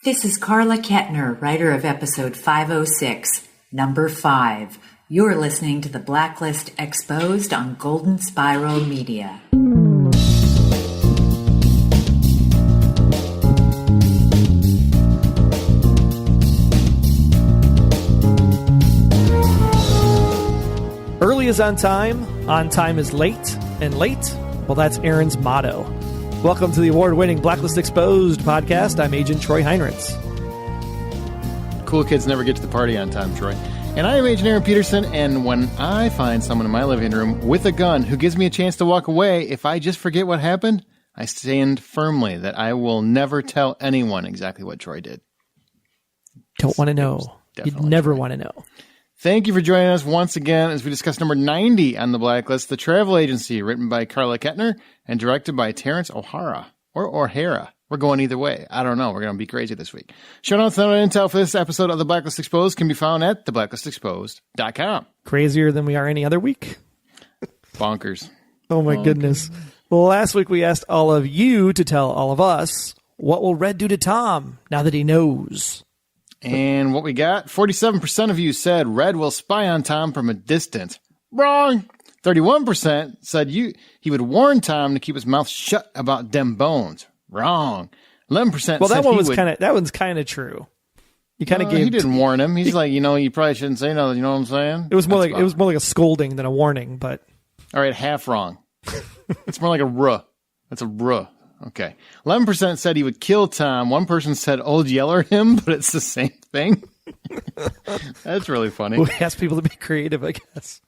This is Carla Kettner, writer of episode 506, number 5. You're listening to the Blacklist Exposed on Golden Spiral Media. Early is on time is late, and late, well, that's Aaron's motto. Welcome to the award-winning Blacklist Exposed podcast. I'm Agent Troy Heinrichs. Cool kids never get to the party on time, Troy. And I am Agent Aaron Peterson, and when I find someone in my living room with a gun who gives me a chance to walk away, if I just forget what happened, I stand firmly that I will never tell anyone exactly what Troy did. Don't want to know. You'd never want to know. Thank you for joining us once again as we discuss number 90 on the Blacklist, The Travel Agency, written by Carla Kettner and directed by Terrence O'Hara, or O'Hara. We're going either way. I don't know. We're going to be crazy this week. Show notes and other intel for this episode of The Blacklist Exposed can be found at theblacklistexposed.com. Crazier than we are any other week. Bonkers. Oh my goodness. Well, last week we asked all of you to tell all of us, what will Red do to Tom now that he knows? And what we got, 47% of you said Red will spy on Tom from a distance. Wrong. 31% said he would warn Tom to keep his mouth shut about them bones. Wrong. 11% well, said that one's kind of true. You kind of gave. He didn't warn him. He's like, you probably shouldn't say nothing. You know what I'm saying? It was more like a scolding than a warning. But all right, half wrong. It's more like a ruh. That's a ruh. Okay. 11% said he would kill Tom. One person said Old Yeller him, but it's the same thing. That's really funny. We ask people to be creative, I guess.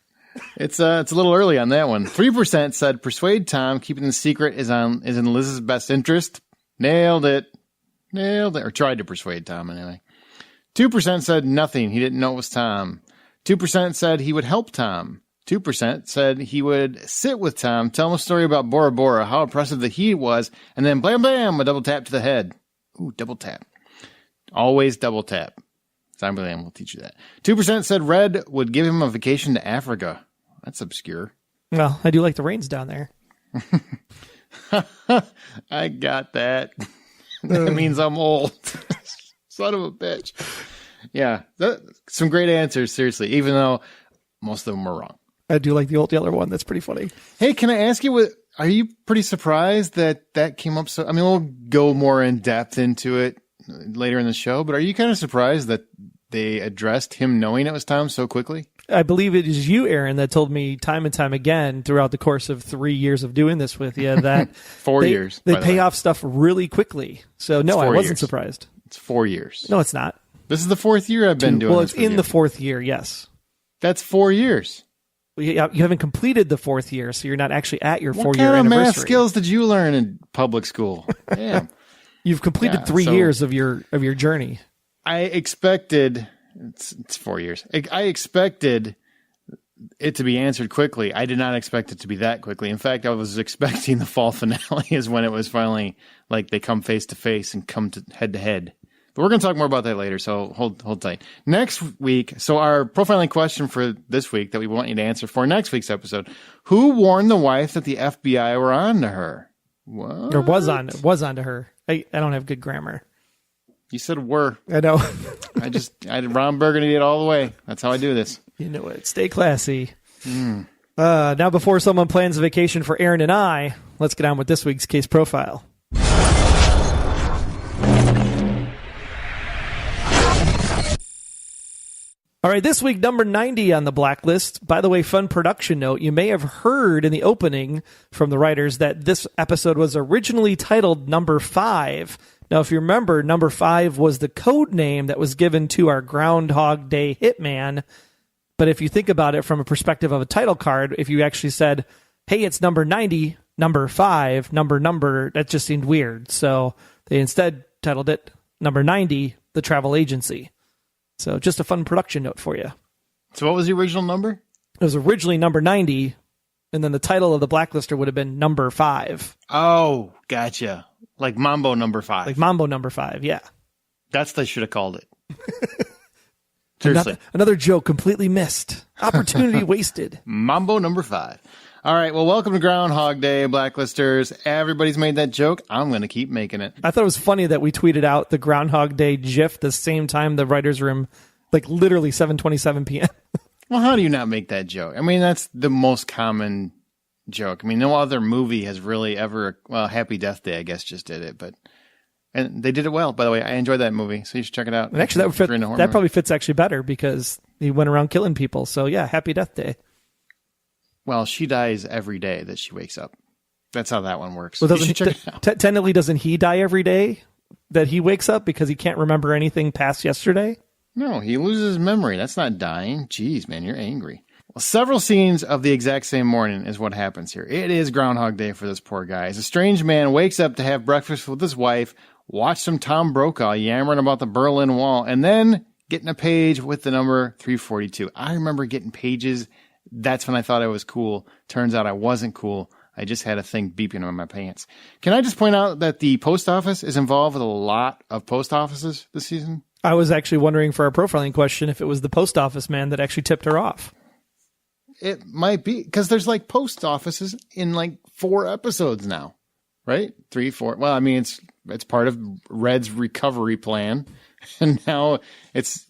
It's a little early on that one. 3% said persuade Tom. Keeping the secret is in Liz's best interest. Nailed it. Or tried to persuade Tom anyway. 2% said nothing. He didn't know it was Tom. 2% said he would help Tom. 2% said he would sit with Tom, tell him a story about Bora Bora, how impressive the heat was, and then blam, blam, a double tap to the head. Ooh, double tap. Always double tap. Time Blam will teach you that. 2% said Red would give him a vacation to Africa. That's obscure. Well, I do like the rains down there. I got that. That means I'm old. Son of a bitch. Yeah, some great answers, seriously, even though most of them were wrong. I do like the Old Yeller one. That's pretty funny. Hey, can I ask you, are you pretty surprised that came up? So, I mean, we'll go more in depth into it later in the show, but are you kind of surprised that they addressed him knowing it was Tom so quickly? I believe it is you, Aaron, that told me time and time again throughout the course of 3 years of doing this with you that 4 years. They pay off stuff really quickly. So, no, I wasn't surprised. It's 4 years. No, it's not. This is the 4th year I've been doing this. Well, it's in the 4th year, yes. That's 4 years. Well, you haven't completed the 4th year, so you're not actually at your 4-year anniversary. What kind of math skills did you learn in public school? Damn. You've completed 3 years of your journey. I expected it's 4 years. I expected it to be answered quickly. I did not expect it to be that quickly. In fact, I was expecting the fall finale is when it was finally like they come face to face and come to head to head. But we're going to talk more about that later, so hold tight. Next week, so our profiling question for this week that we want you to answer for next week's episode: who warned the wife that the FBI were on to her? What? Or was on to her. I don't have good grammar. You said were. I know. I did Ron Burgundy it all the way. That's how I do this. You know it. Stay classy. Now, before someone plans a vacation for Aaron and I, let's get on with this week's case profile. All right, this week, number 90 on the Blacklist. By the way, fun production note, you may have heard in the opening from the writers that this episode was originally titled Number 5. Now, if you remember, Number 5 was the code name that was given to our Groundhog Day hitman. But if you think about it from a perspective of a title card, if you actually said, hey, it's number 90, number 5, number, that just seemed weird. So they instead titled it Number 90, The Travel Agency. So just a fun production note for you. So what was the original number? It was originally number 90, and then the title of the Blacklister would have been Number 5. Oh, gotcha. Like Mambo Number 5. Like Mambo Number 5, yeah. That's what they should have called it. Seriously. Another joke completely missed. Opportunity wasted. Mambo Number 5. All right, well, welcome to Groundhog Day, Blacklisters. Everybody's made that joke. I'm going to keep making it. I thought it was funny that we tweeted out the Groundhog Day GIF the same time the writer's room, like literally 7:27 p.m. Well, how do you not make that joke? I mean, that's the most common joke. I mean, no other movie has really ever, well, Happy Death Day, I guess, just did it, and they did it well, by the way. I enjoyed that movie, so you should check it out. And actually, that probably fits actually better because he went around killing people. So yeah, Happy Death Day. Well, she dies every day that she wakes up. That's how that one works. Well, you should check it out. Technically, doesn't he die every day that he wakes up because he can't remember anything past yesterday? No, he loses memory. That's not dying. Jeez, man, you're angry. Well, several scenes of the exact same morning is what happens here. It is Groundhog Day for this poor guy. As a strange man wakes up to have breakfast with his wife, watch some Tom Brokaw yammering about the Berlin Wall, and then getting a page with the number 342. I remember getting pages. That's when I thought I was cool. Turns out I wasn't cool. I just had a thing beeping on my pants. Can I just point out that the post office is involved with a lot of post offices this season? I was actually wondering for our profiling question if it was the post office man that actually tipped her off. It might be, because there's like post offices in like 4 episodes now, right? 3, 4. Well, I mean, it's part of Red's recovery plan. And now it's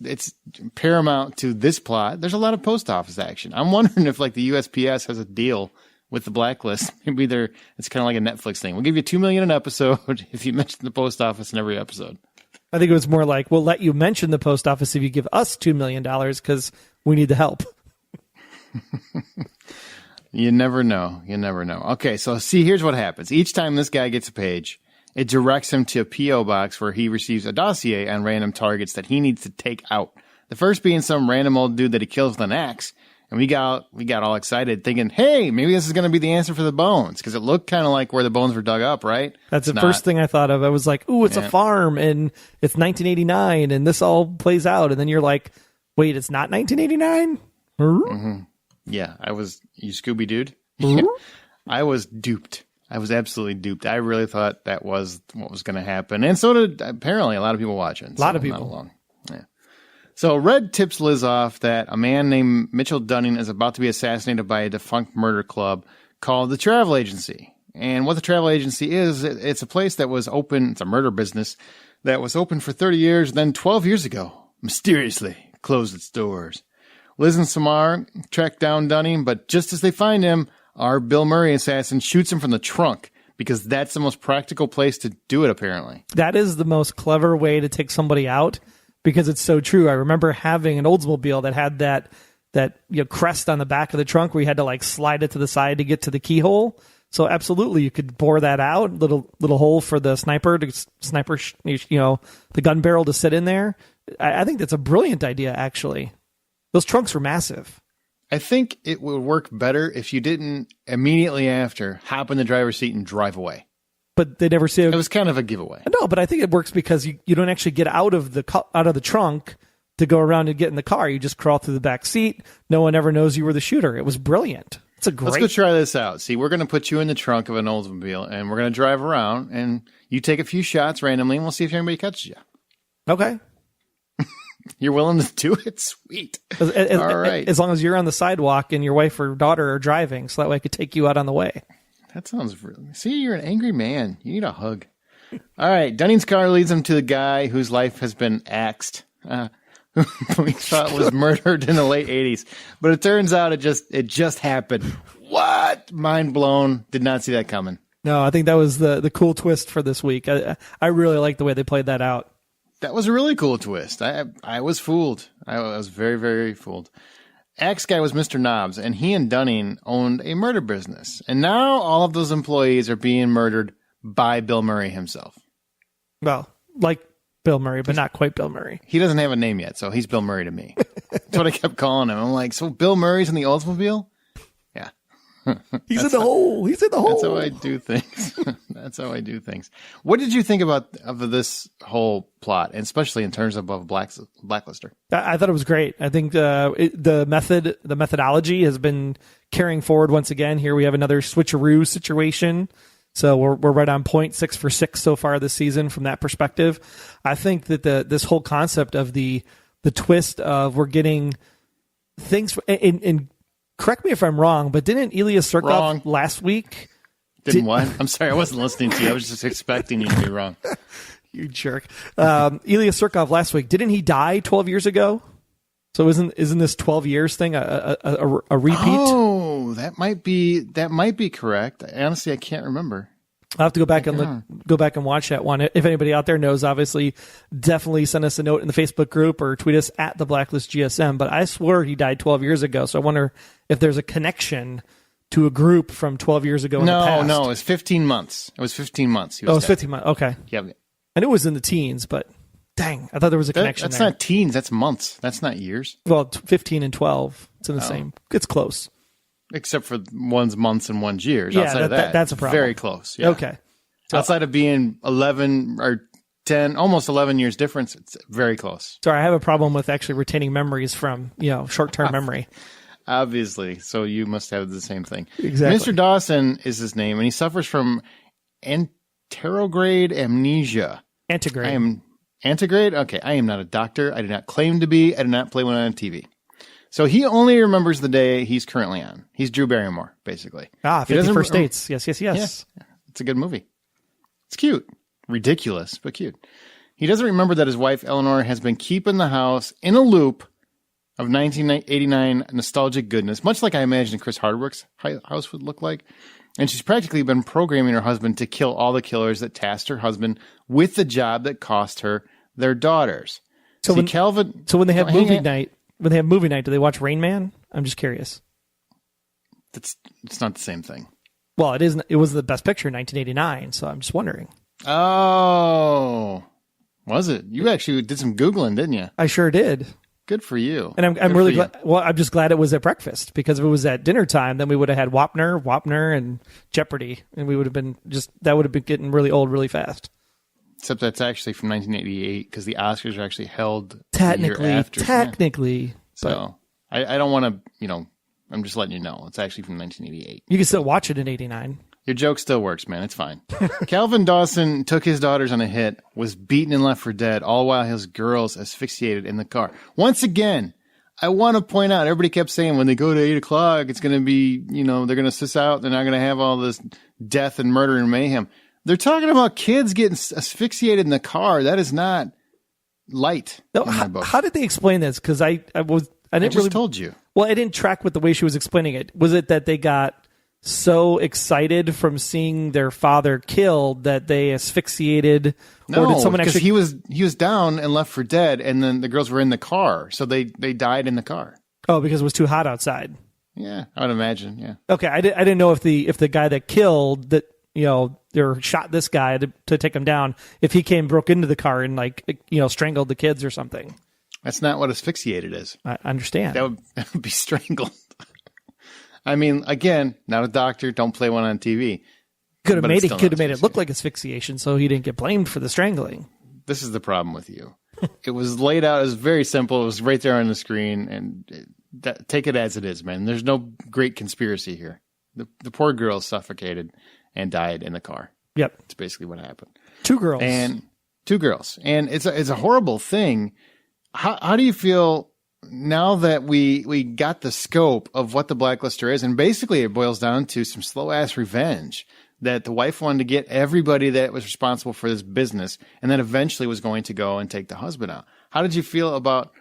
paramount to this plot. There's a lot of post office action. I'm wondering if like the USPS has a deal with the Blacklist. Maybe it's kind of like a Netflix thing. We'll give you $2 million an episode if you mention the post office in every episode. I think it was more like, we'll let you mention the post office if you give us $2 million because we need the help. You never know. You never know. Okay, so see, here's what happens. Each time this guy gets a page, it directs him to a P.O. box where he receives a dossier on random targets that he needs to take out. The first being some random old dude that he kills with an axe. And we got all excited thinking, hey, maybe this is going to be the answer for the bones. Because it looked kind of like where the bones were dug up, right? That's the first thing I thought of. I was like, ooh, it's a farm and it's 1989 and this all plays out. And then you're like, wait, it's not 1989? Mm-hmm. Yeah, you Scooby dude. I was duped. I was absolutely duped. I really thought that was what was going to happen. And so did apparently a lot of people watching. A lot of people. Yeah. So Red tips Liz off that a man named Mitchell Dunning is about to be assassinated by a defunct murder club called the Travel Agency. And what the Travel Agency is, it's a place that was open. It's a murder business that was open for 30 years. Then 12 years ago, mysteriously closed its doors. Liz and Samar track down Dunning, but just as they find him, our Bill Murray assassin shoots him from the trunk because that's the most practical place to do it, apparently. That is the most clever way to take somebody out because it's so true. I remember having an Oldsmobile that had that crest on the back of the trunk where you had to like slide it to the side to get to the keyhole. So absolutely, you could bore that out, little hole for the sniper, the gun barrel to sit in there. I think that's a brilliant idea, actually. Those trunks were massive. I think it would work better if you didn't immediately after hop in the driver's seat and drive away. But they never see it. It was kind of a giveaway. No, but I think it works because you don't actually get out of the trunk to go around and get in the car. You just crawl through the back seat. No one ever knows you were the shooter. It was brilliant. It's a great. Let's go try this out. See, we're going to put you in the trunk of an Oldsmobile and we're going to drive around and you take a few shots randomly and we'll see if anybody catches you. Okay. You're willing to do it? Sweet. All right. As long as you're on the sidewalk and your wife or daughter are driving, so that way I could take you out on the way. That sounds really... See, you're an angry man. You need a hug. All right. Dunning's car leads him to the guy whose life has been axed, who we thought was murdered in the late 80s. But it turns out it just happened. What? Mind blown. Did not see that coming. No, I think that was the cool twist for this week. I really like the way they played that out. That was a really cool twist. I was fooled. I was very, very fooled. Axe guy was Mr. Knobs, and he and Dunning owned a murder business. And now all of those employees are being murdered by Bill Murray himself. Well, like Bill Murray, but not quite Bill Murray. He doesn't have a name yet, so he's Bill Murray to me. That's what I kept calling him. I'm like, so Bill Murray's in the Oldsmobile? Yeah. He's in the hole. He's in the hole. That's how I do things. That's how I do things. What did you think of this whole plot, and especially in terms of Blacklister? I thought it was great. I think the methodology has been carrying forward once again. Here we have another switcheroo situation. So we're right on point, 6 for 6 so far this season from that perspective. I think that this whole concept of the twist of we're getting things in correct me if I'm wrong, but didn't Ilya Surkov Wrong. last week? Didn't what? I'm sorry, I wasn't listening to you. I was just expecting you to be wrong. You jerk. Ilya Surkov last week, didn't he die 12 years ago? So isn't this 12 years thing a repeat? Oh, that might be correct. Honestly, I can't remember. I'll have to go back and watch that one. If anybody out there knows, obviously, definitely send us a note in the Facebook group or tweet us at the Blacklist GSM. But I swear he died 12 years ago. So I wonder if there's a connection to a group from 12 years ago in the past. No, it was 15 months. It was 15 months. It was 15 months. Okay. Yeah. And it was in the teens, but dang, I thought there was a connection that's there. not teens. That's months. That's not years. Well, 15 and 12. It's in the same. It's close. Except for one's months and one's years. Yeah, Outside of that, that's a problem. Very close. Yeah. Okay. So, outside of being 11 or 10, almost 11 years difference, it's very close. Sorry, I have a problem with actually retaining memories from, short-term memory. Obviously. So you must have the same thing. Exactly. Mr. Dawson is his name, and he suffers from anterograde amnesia. Antigrade. I am antigrade? Okay, I am not a doctor. I do not claim to be. I do not play one on TV. So he only remembers the day he's currently on. He's Drew Barrymore, basically. 50 First Dates. Yes. Yeah, it's a good movie. It's cute. Ridiculous, but cute. He doesn't remember that his wife, Eleanor, has been keeping the house in a loop of 1989 nostalgic goodness, much like I imagine Chris Hardwick's house would look like. And she's practically been programming her husband to kill all the killers that tasked her husband with the job that cost her their daughters. So when they have movie night, do they watch Rain Man? I'm just curious. It's not the same thing. Well, it isn't. It was the best picture in 1989, so I'm just wondering. Oh, was it? You actually did some Googling, didn't you? I sure did. Good for you. And I'm really glad. Well, I'm just glad it was at breakfast, because if it was at dinner time, then we would have had Wapner, and Jeopardy, and we would have been that would have been getting really old really fast. Except that's actually from 1988, because the Oscars are actually held technically. The year after. Technically, so I don't want to. I'm just letting you know it's actually from 1988. You can still watch it in '89. Your joke still works, man. It's fine. Calvin Dawson took his daughters on a hit, was beaten and left for dead, all while his girls asphyxiated in the car. Once again, I want to point out, everybody kept saying when they go to 8 o'clock, it's going to be, they're going to sis out. They're not going to have all this death and murder and mayhem. They're talking about kids getting asphyxiated in the car. That is not light. No, how did they explain this? Because I just told you. Well, I didn't track with the way she was explaining it. Was it that they got so excited from seeing their father killed that they asphyxiated? No, or did someone actually? He was down and left for dead, and then the girls were in the car, so they died in the car. Oh, because it was too hot outside. Yeah, I would imagine. Yeah. Okay, I didn't know if the guy that killed that or shot this guy to take him down, if he broke into the car and strangled the kids or something. That's not what asphyxiated is. I understand. That would be strangled. I mean, again, not a doctor. Don't play one on TV. Could have made it look like asphyxiation, so he didn't get blamed for the strangling. This is the problem with you. It was laid out. It was very simple. It was right there on the screen, and take it as it is, man. There's no great conspiracy here. The poor girl suffocated and died in the car. Yep, that's basically what happened. Two girls, and it's a horrible thing. How do you feel now that we got the scope of what the Blacklister is? And basically it boils down to some slow ass revenge that the wife wanted to get everybody that was responsible for this business, and then eventually was going to go and take the husband out. How did you feel about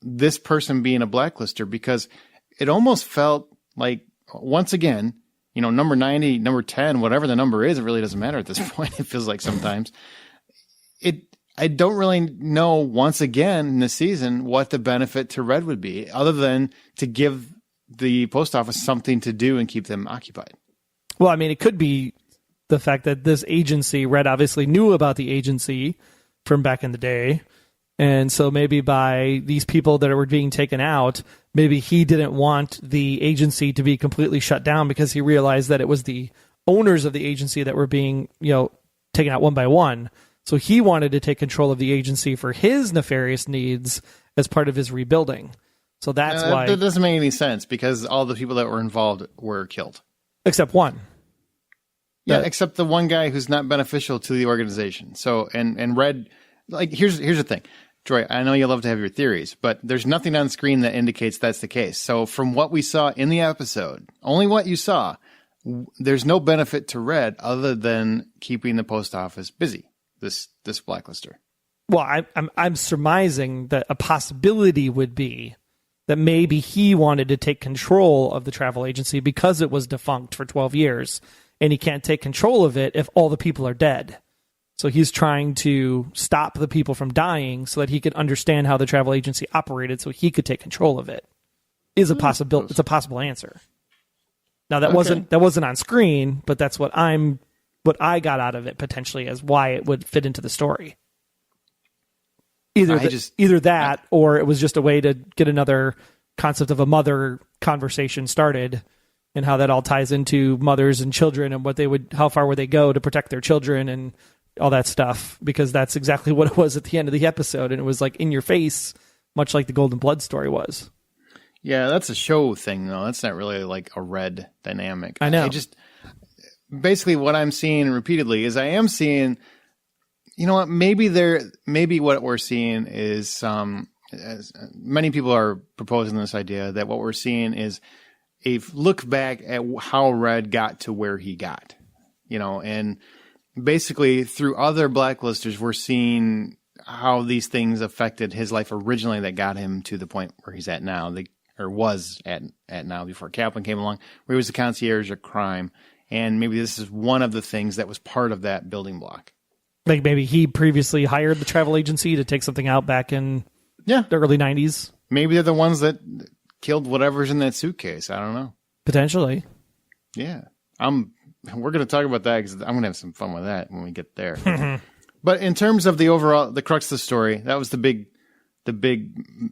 this person being a Blacklister? Because it almost felt like, once again, number 90, number 10, whatever the number is, it really doesn't matter at this point. It feels like sometimes I don't really know, once again in this season, what the benefit to Red would be, other than to give the post office something to do and keep them occupied. Well, I mean, it could be the fact that this agency, Red obviously knew about the agency from back in the day. And so maybe by these people that were being taken out, maybe he didn't want the agency to be completely shut down, because he realized that it was the owners of the agency that were being, taken out one by one. So he wanted to take control of the agency for his nefarious needs as part of his rebuilding. So that's why... That doesn't make any sense, because all the people that were involved were killed. Except one. Yeah, except the one guy who's not beneficial to the organization. So, and Red... here's the thing. Troy, I know you love to have your theories, but there's nothing on screen that indicates that's the case. So from what we saw in the episode, only what you saw, there's no benefit to Red other than keeping the post office busy, this blacklister. Well, I'm surmising that a possibility would be that maybe he wanted to take control of the travel agency because it was defunct for 12 years, and he can't take control of it if all the people are dead. So he's trying to stop the people from dying so that he could understand how the travel agency operated so he could take control of it. It's a possible answer. Now that wasn't on screen, but that's what I got out of it potentially as why it would fit into the story. Either that or it was just a way to get another concept of a mother conversation started and how that all ties into mothers and children and how far would they go to protect their children and all that stuff, because that's exactly what it was at the end of the episode. And it was like in your face, much like the Golden Blood story was. Yeah, that's a show thing, though. That's not really like a Red dynamic. I know. Basically what I'm seeing repeatedly is I am seeing, you know what, maybe what we're seeing is, as many people are proposing this idea that what we're seeing is a look back at how Red got to where he got, and basically through other blacklisters, we're seeing how these things affected his life originally that got him to the point where he's at now, or was at now before Kaplan came along, where he was the concierge of crime. And maybe this is one of the things that was part of that building block. Like maybe he previously hired the travel agency to take something out back in the early 90s. Maybe they're the ones that killed whatever's in that suitcase. I don't know. Potentially. Yeah. We're going to talk about that because I'm going to have some fun with that when we get there. But in terms of the crux of the story, that was the big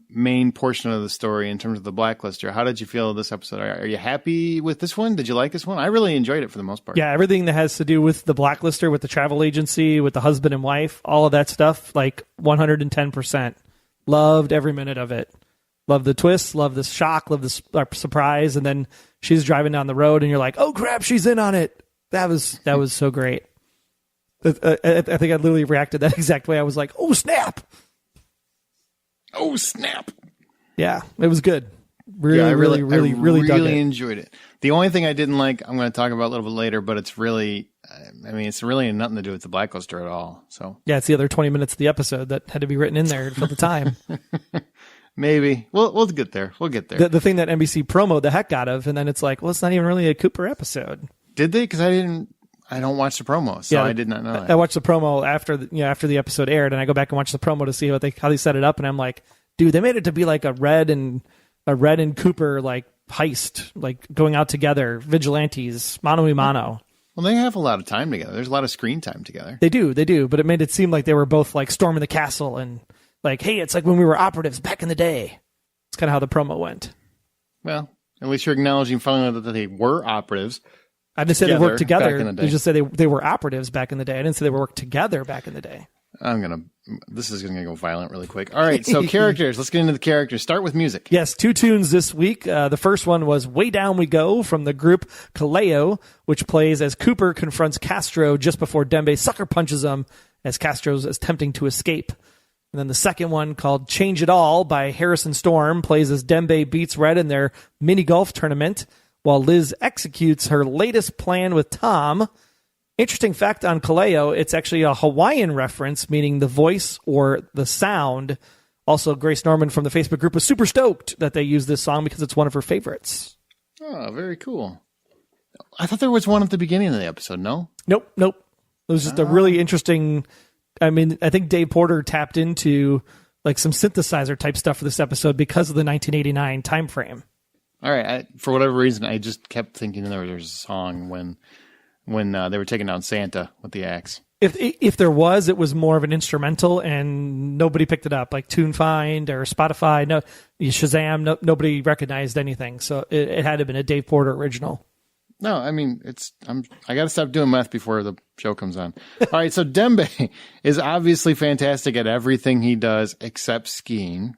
main portion of the story in terms of the blacklister. How did you feel this episode? Are you happy with this one? Did you like this one? I really enjoyed it for the most part. Yeah, everything that has to do with the blacklister, with the travel agency, with the husband and wife, all of that stuff, like 110%. Loved every minute of it. Loved the twist, loved the shock, loved the surprise, and then she's driving down the road and you're like, oh crap, she's in on it. That was so great. I think I literally reacted that exact way. I was like, oh snap. Oh snap! Yeah, it was good. Really enjoyed it. The only thing I didn't like, I'm going to talk about a little bit later, but it's really nothing to do with the blacklister at all. So yeah, it's the other 20 minutes of the episode that had to be written in there for the time. Maybe we'll get there. We'll get there. The thing that NBC promoted the heck out of, and then it's like, well, it's not even really a Cooper episode. Did they? Because I don't watch the promo, so I did not know that. I watched the promo after the episode aired, and I go back and watch the promo to see how they set it up, and I'm like, dude, they made it to be like a Red and Cooper like heist, like going out together, vigilantes, mano a mano. Well, they have a lot of time together. There's a lot of screen time together. They do, but it made it seem like they were both like storming the castle and like, hey, it's like when we were operatives back in the day. It's kind of how the promo went. Well, at least you're acknowledging finally that they were operatives. I didn't say they worked together. They just said they were operatives back in the day. I didn't say they worked together back in the day. This is going to go violent really quick. All right, so characters. Let's get into the characters. Start with music. Yes, 2 tunes this week. The first one was Way Down We Go from the group Kaleo, which plays as Cooper confronts Castro just before Dembe sucker punches him as Castro's attempting to escape. And then the second one, called Change It All by Harrison Storm, plays as Dembe beats Red in their mini golf tournament, while Liz executes her latest plan with Tom. Interesting fact on Kaleo, it's actually a Hawaiian reference, meaning the voice or the sound. Also, Grace Norman from the Facebook group was super stoked that they used this song because it's one of her favorites. Oh, very cool. I thought there was one at the beginning of the episode, no? Nope. It was just a really interesting... I think Dave Porter tapped into like some synthesizer type stuff for this episode because of the 1989 time frame. All right. For whatever reason, I just kept thinking there was a song when they were taking down Santa with the axe. If there was, it was more of an instrumental, and nobody picked it up, like TuneFind or Spotify. No, Shazam. Nobody recognized anything, so it had to have been a Dave Porter original. No, I mean I got to stop doing meth before the show comes on. All right, so Dembe is obviously fantastic at everything he does except skiing.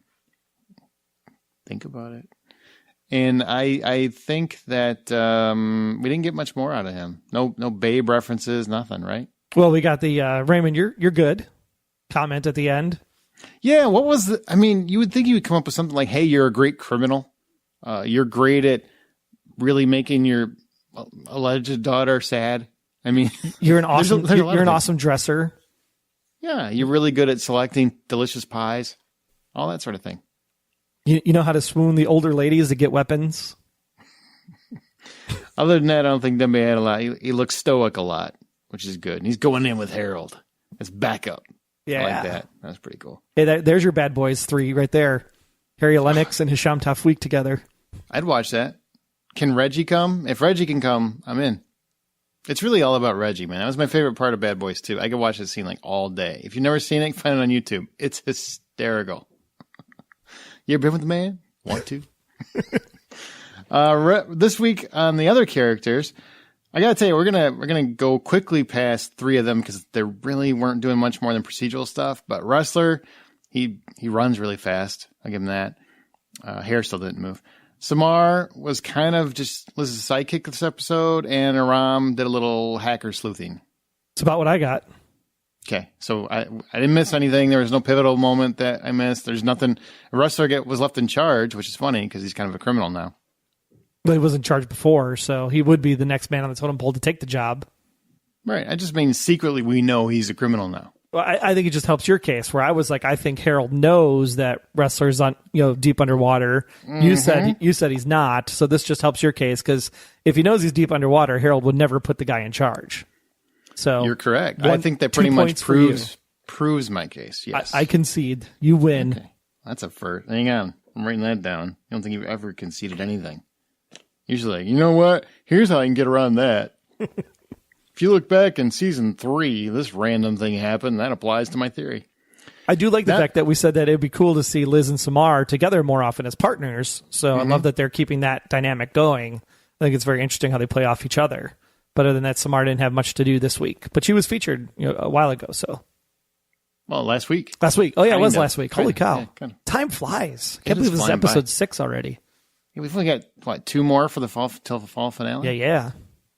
Think about it. And I think that we didn't get much more out of him. No Babe references, nothing, right? Well, we got the Raymond, you're good comment at the end. Yeah, what was the... I mean, you would think you would come up with something like, hey, you're a great criminal. You're great at really making your alleged daughter sad. I mean... You're an awesome you're an awesome dresser. Yeah, you're really good at selecting delicious pies. All that sort of thing. You know how to swoon the older ladies to get weapons? Other than that, I don't think Dembe had a lot. He looks stoic a lot, which is good. And he's going in with Harold. It's backup. Yeah. I like that. That's pretty cool. Hey, there's your Bad Boys 3 right there. Harry Lennox and Hisham Tafweek together. I'd watch that. Can Reggie come? If Reggie can come, I'm in. It's really all about Reggie, man. That was my favorite part of Bad Boys 2. I could watch this scene like all day. If you've never seen it, find it on YouTube. It's hysterical. You ever been with the man? Want to? This week on the other characters, I gotta tell you, we're gonna go quickly past 3 of them because they really weren't doing much more than procedural stuff. But Wrestler, he runs really fast. I'll give him that. Hair still didn't move. Samar was kind of just Liz's sidekick this episode, and Aram did a little hacker sleuthing. It's about what I got. Okay, so I didn't miss anything. There was no pivotal moment that I missed. There's nothing. Wrestler was left in charge, which is funny because he's kind of a criminal now. But he was in charge before, so he would be the next man on the totem pole to take the job. Right. I just mean secretly we know he's a criminal now. Well, I think it just helps your case, where I was like, I think Harold knows that Wrestler's on, deep underwater. Mm-hmm. You said he's not, so this just helps your case, because if he knows he's deep underwater, Harold would never put the guy in charge. So you're correct. I think that pretty much proves my case. Yes, I concede. You win. Okay. That's a first. Hang on, I'm writing that down. I don't think you've ever conceded anything. Usually, like, you know what? Here's how I can get around that. If you look back in season 3, this random thing happened. That applies to my theory. I do like the fact that we said that it'd be cool to see Liz and Samar together more often as partners. So I love that they're keeping that dynamic going. I think it's very interesting how they play off each other. But other than that, Samar didn't have much to do this week. But she was featured a while ago. So, well, last week. Oh, yeah, it was last week. Holy cow. Yeah, time flies. I can't believe this is episode 6 already. Yeah, we've only got, 2 more for the fall till the fall finale? Yeah.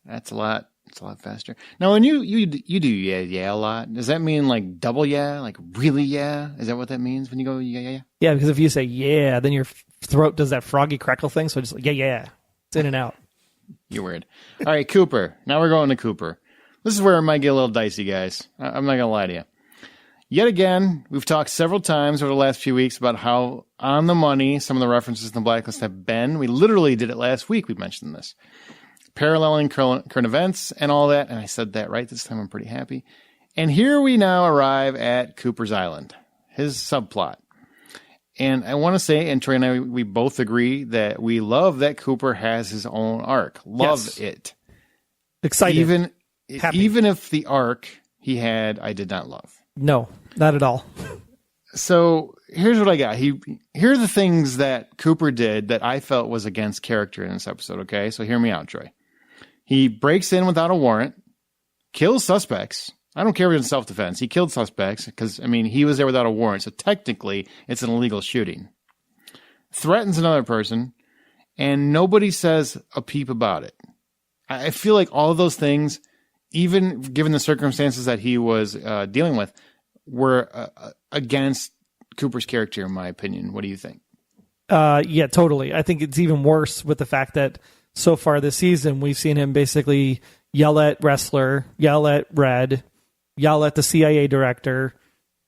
That's a lot. It's a lot faster. Now, when you do yeah a lot, does that mean like double yeah? Like really yeah? Is that what that means when you go yeah? Yeah, because if you say yeah, then your throat does that froggy crackle thing. So just like, yeah. It's in and out. You're weird. All right, Cooper. Now we're going to Cooper. This is where it might get a little dicey, guys. I'm not going to lie to you. Yet again, we've talked several times over the last few weeks about how on the money some of the references in the Blacklist have been. We literally did it last week. We mentioned this. Paralleling current events and all that. And I said that right this time. I'm pretty happy. And here we now arrive at Cooper's Island, his subplot. And I want to say, and Troy and I, we both agree that we love that Cooper has his own arc. Love it. Excited. Even if the arc he had, I did not love. No, not at all. So here's what I got. Here are the things that Cooper did that I felt was against character in this episode, okay? So hear me out, Troy. He breaks in without a warrant, kills suspects. I don't care if it's in self-defense. He killed suspects because, he was there without a warrant. So technically, it's an illegal shooting. Threatens another person, and nobody says a peep about it. I feel like all of those things, even given the circumstances that he was dealing with, were against Cooper's character, in my opinion. What do you think? Yeah, totally. I think it's even worse with the fact that so far this season, we've seen him basically yell at Wrestler, yell at Red, yell at the CIA director,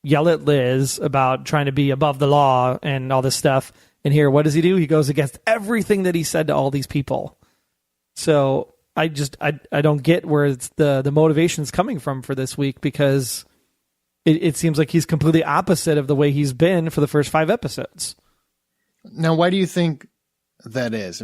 yell at Liz about trying to be above the law and all this stuff. And here, what does he do? He goes against everything that he said to all these people. So I don't get where it's the motivation's coming from for this week, because it seems like he's completely opposite of the way he's been for the first 5 episodes. Now, why do you think that is?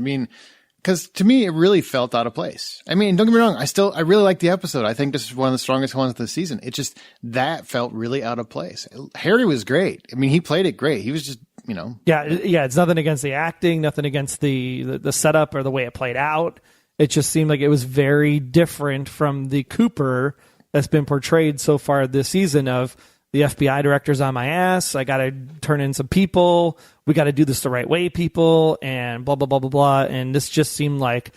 Because to me, it really felt out of place. Don't get me wrong. I really like the episode. I think this is one of the strongest ones of the season. It just, that felt really out of place. Harry was great. He played it great. He was just, Yeah, it's nothing against the acting, nothing against the setup or the way it played out. It just seemed like it was very different from the Cooper that's been portrayed so far this season of the FBI director's on my ass. I got to turn in some people. We got to do this the right way, people, and blah, blah, blah, blah, blah. And this just seemed like,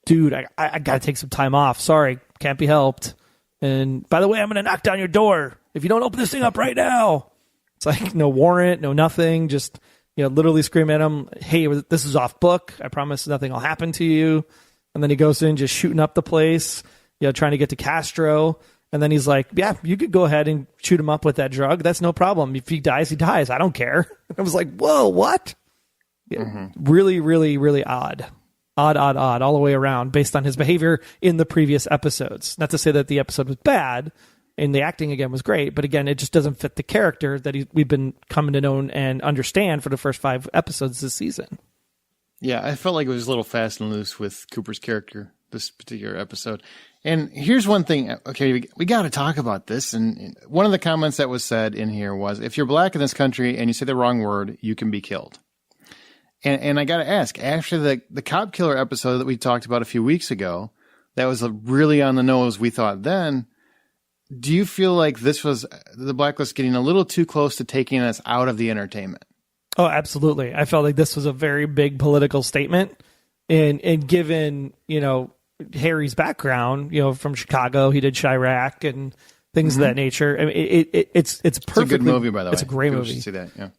dude, I got to take some time off. Sorry, can't be helped. And by the way, I'm going to knock down your door if you don't open this thing up right now. It's like no warrant, no nothing, just, literally scream at him, hey, this is off book. I promise nothing will happen to you. And then he goes in just shooting up the place, trying to get to Castro. And then he's like, yeah, you could go ahead and shoot him up with that drug. That's no problem. If he dies, he dies. I don't care. I was like, whoa, what? Yeah, really, really, really odd. Odd, all the way around based on his behavior in the previous episodes. Not to say that the episode was bad and the acting again was great, but again, it just doesn't fit the character that we've been coming to know and understand for the first 5 episodes this season. Yeah, I felt like it was a little fast and loose with Cooper's character this particular episode. And here's one thing. Okay, we got to talk about this. And one of the comments that was said in here was, if you're black in this country and you say the wrong word, you can be killed. And I got to ask, after the cop killer episode that we talked about a few weeks ago, that was really on the nose, we thought then, do you feel like this was the Blacklist getting a little too close to taking us out of the entertainment? Oh, absolutely. I felt like this was a very big political statement. And given, Harry's background, from Chicago, he did Chirac and things of that nature. I mean, it's perfectly, it's a good movie, by the way. It's a great People movie. should see that, yeah.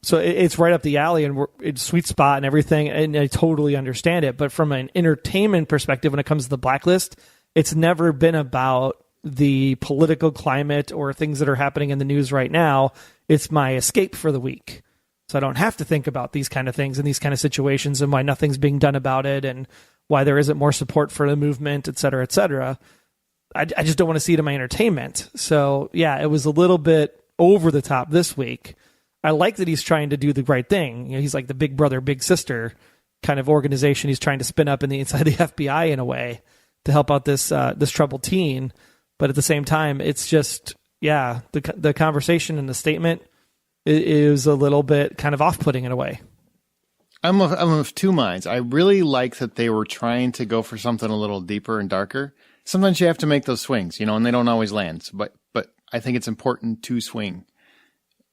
So it's right up the alley and it's sweet spot and everything. And I totally understand it. But from an entertainment perspective, when it comes to the Blacklist, it's never been about the political climate or things that are happening in the news right now. It's my escape for the week. So I don't have to think about these kind of things and these kind of situations and why nothing's being done about it and why there isn't more support for the movement, et cetera, et cetera. I just don't want to see it in my entertainment. So yeah, it was a little bit over the top this week. I like that he's trying to do the right thing. He's like the big brother, big sister kind of organization he's trying to spin up inside the FBI in a way to help out this troubled teen. But at the same time, it's just, the conversation and the statement is a little bit kind of off-putting in a way. I'm of two minds. I really like that they were trying to go for something a little deeper and darker. Sometimes you have to make those swings, and they don't always land. But I think it's important to swing.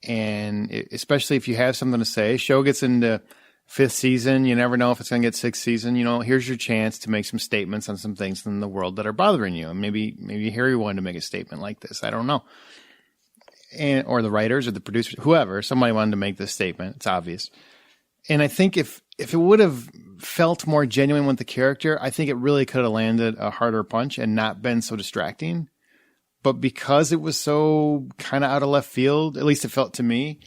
And especially if you have something to say, show gets into 5th season. You never know if it's going to get 6th season. Here's your chance to make some statements on some things in the world that are bothering you. And maybe Harry wanted to make a statement like this. I don't know. Or the writers or the producers, whoever, somebody wanted to make this statement. It's obvious. And I think if it would have felt more genuine with the character, I think it really could have landed a harder punch and not been so distracting. But because it was so kind of out of left field, at least it felt to me,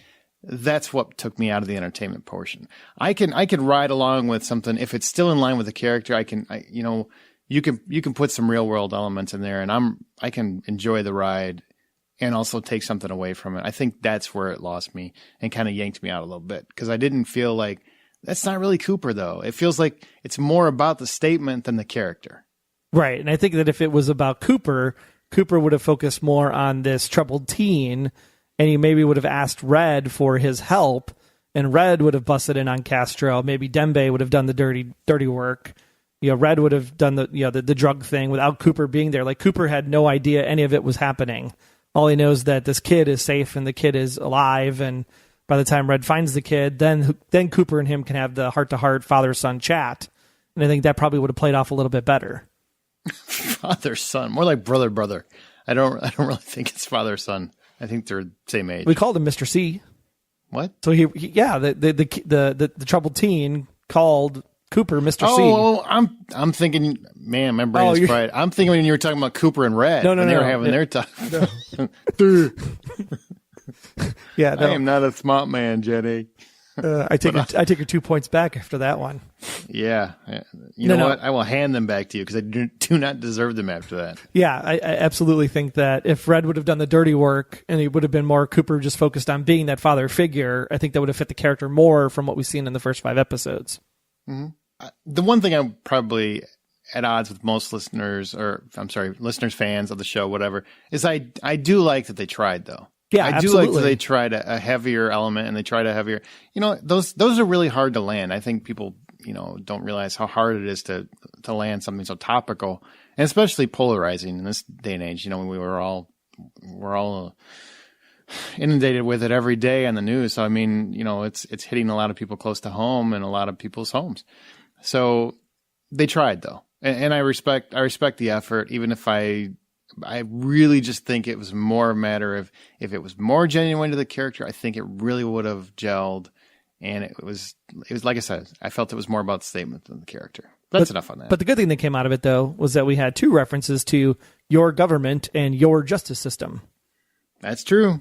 that's what took me out of the entertainment portion. I can ride along with something if it's still in line with the character. You can put some real world elements in there, and I can enjoy the ride and also take something away from it. I think that's where it lost me and kind of yanked me out a little bit because I didn't feel like that's not really Cooper though. It feels like it's more about the statement than the character. Right, and I think that if it was about Cooper would have focused more on this troubled teen, and he maybe would have asked Red for his help, and Red would have busted in on Castro. Maybe Dembe would have done the dirty work. Red would have done the drug thing without Cooper being there. Like Cooper had no idea any of it was happening. All he knows that this kid is safe and the kid is alive. And by the time Red finds the kid, then Cooper and him can have the heart-to-heart father-son chat. And I think that probably would have played off a little bit better. Father-son, more like brother. I don't really think it's father-son. I think they're the same age. We called him Mr. C. What? So the troubled teen called Cooper Mr. C. Oh, I'm thinking, man, my brain is fried. I'm thinking when you were talking about Cooper and Red. No, when they were having their talk. No. I am not a smart man, Jenny. I take your 2 points back after that one. Yeah. You know what? I will hand them back to you because I do not deserve them after that. Yeah, I absolutely think that if Red would have done the dirty work and he would have been more Cooper just focused on being that father figure, I think that would have fit the character more from what we've seen in the first 5 episodes. Mm-hmm. The one thing I'm probably at odds with most listeners, fans of the show, whatever, is I do like that they tried, though. Yeah, I do like that they tried a heavier element and they tried a heavier, those are really hard to land. I think people, don't realize how hard it is to land something so topical and especially polarizing in this day and age. We're all inundated with it every day on the news. So, it's hitting a lot of people close to home and a lot of people's homes. So they tried though. And I respect the effort, even if I I really just think it was more a matter of if it was more genuine to the character, I think it really would have gelled. And it was like I said, I felt it was more about the statement than the character. That's enough on that. But the good thing that came out of it, though, was that we had 2 references to your government and your justice system. That's true.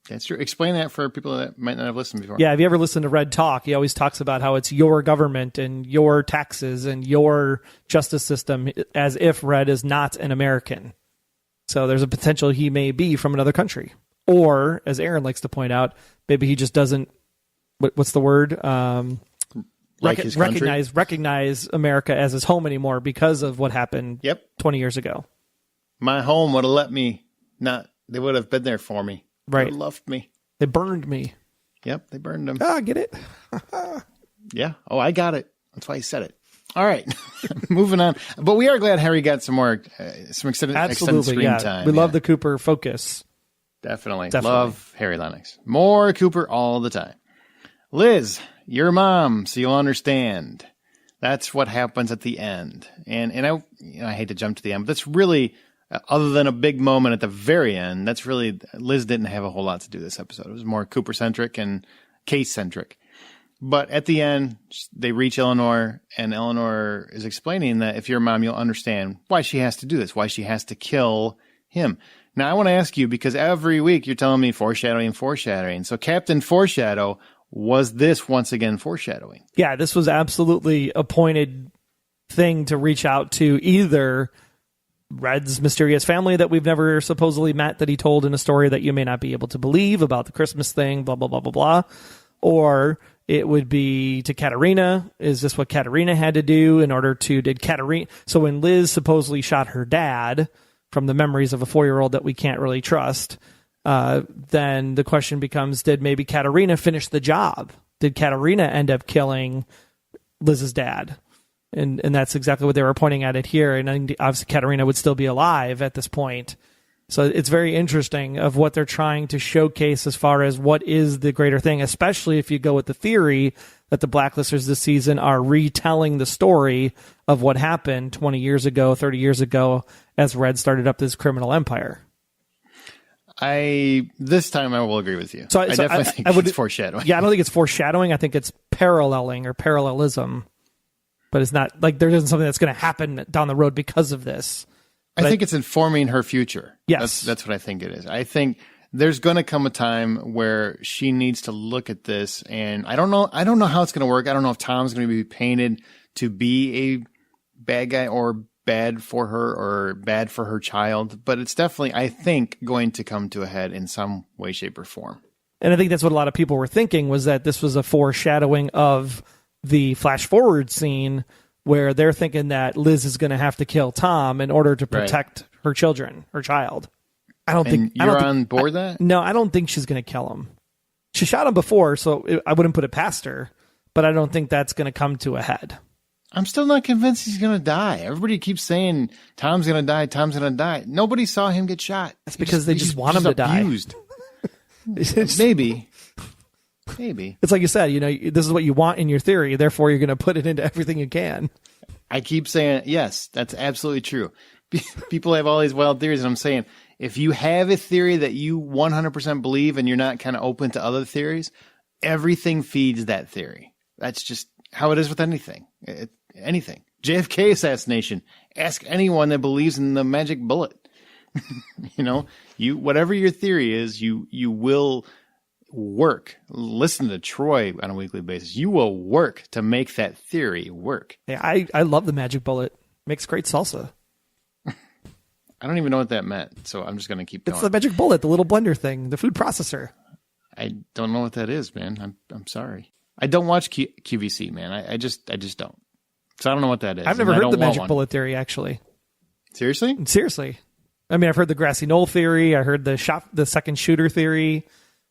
That's true. Explain that for people that might not have listened before. Yeah, if you ever listen to Red Talk, he always talks about how it's your government and your taxes and your justice system, as if Red is not an American. So there's a potential he may be from another country. Or, as Aaron likes to point out, maybe he just doesn't, what's the word? Like his country? Recognize America as his home anymore because of what happened 20 years ago. My home would have let me not, they would have been there for me. Right. They loved me. They burned me. Yep, they burned them. Ah, get it? Yeah. Oh, I got it. That's why he said it. All right. Moving on. But we are glad Harry got some more, some extended screen time. We love the Cooper focus. Definitely. Love Harry Lennox. More Cooper all the time. Liz, you're a mom, so you'll understand. That's what happens at the end. And I hate to jump to the end, but that's really, other than a big moment at the very end, that's really, Liz didn't have a whole lot to do this episode. It was more Cooper-centric and case-centric. But at the end, they reach Eleanor, and Eleanor is explaining that if you're a mom, you'll understand why she has to do this, why she has to kill him. Now, I want to ask you, because every week you're telling me foreshadowing. So Captain Foreshadow, was this once again foreshadowing? Yeah, this was absolutely a pointed thing to reach out to either Red's mysterious family that we've never supposedly met, that he told in a story that you may not be able to believe about the Christmas thing, blah, blah, blah, blah, blah. Or it would be to Katerina. Is this what Katerina had to do in order to, so when Liz supposedly shot her dad from the memories of a 4-year-old that we can't really trust, then the question becomes, did maybe Katerina finish the job? Did Katerina end up killing Liz's dad? And that's exactly what they were pointing at it here. And obviously Katerina would still be alive at this point. So it's very interesting of what they're trying to showcase as far as what is the greater thing, especially if you go with the theory that the Blacklisters this season are retelling the story of what happened 20 years ago, 30 years ago, as Red started up this criminal empire. This time I will agree with you. I definitely think it's foreshadowing. Yeah, I don't think it's foreshadowing. I think it's paralleling or parallelism. But it's not like there isn't something that's going to happen down the road because of this. But I think it's informing her future. Yes. That's what I think it is. I think there's going to come a time where she needs to look at this, and I don't know how it's going to work. I don't know if Tom's going to be painted to be a bad guy or bad for her or bad for her child, but it's definitely, I think, going to come to a head in some way, shape, or form. And I think that's what a lot of people were thinking, was that this was a foreshadowing of the flash forward scene where they're thinking that Liz is going to have to kill Tom in order to protect her children, her child. I don't think you're on board that? No, I don't think she's going to kill him. She shot him before, so I wouldn't put it past her, but I don't think that's going to come to a head. I'm still not convinced he's going to die. Everybody keeps saying Tom's going to die. Nobody saw him get shot. That's because they just want him to die. Maybe. It's like you said, this is what you want in your theory, therefore you're going to put it into everything you can. I keep saying, yes, that's absolutely true. People have all these wild theories, and I'm saying, if you have a theory that you 100% believe and you're not kind of open to other theories, everything feeds that theory. That's just how it is with anything. Anything. JFK assassination. Ask anyone that believes in the magic bullet. Whatever your theory is, you will work. Listen to Troy on a weekly basis. You will work to make that theory work. Yeah, I love the magic bullet. Makes great salsa. I don't even know what that meant, so I'm just going to keep going. It's the magic bullet, the little blender thing, the food processor. I don't know what that is, man. I'm sorry. I don't watch QVC, man. I just don't. So I don't know what that is. I've never heard the magic bullet theory, actually. Seriously? Seriously. I mean, I've heard the grassy knoll theory. I heard the second shooter theory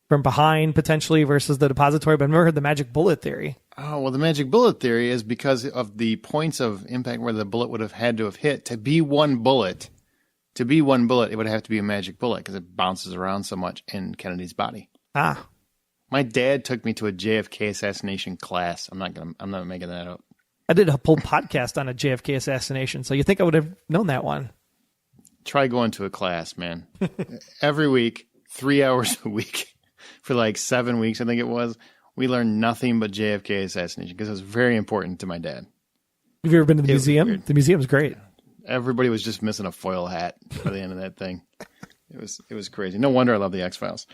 from behind potentially versus the depository, but I've never heard the magic bullet theory. Oh, well, the magic bullet theory is because of the points of impact where the bullet would have had to have hit. To be one bullet, it would have to be a magic bullet because it bounces around so much in Kennedy's body. Ah. My dad took me to a JFK assassination class. I'm not making that up. I did a whole podcast on a JFK assassination, so you think I would have known that one. Try going to a class, man. Every week, 3 hours a week for like 7 weeks, I think it was. We learned nothing but JFK assassination because it was very important to my dad. Have you ever been to the museum? The museum's great. Everybody was just missing a foil hat by the end of that thing. It was crazy. No wonder I love the X-Files.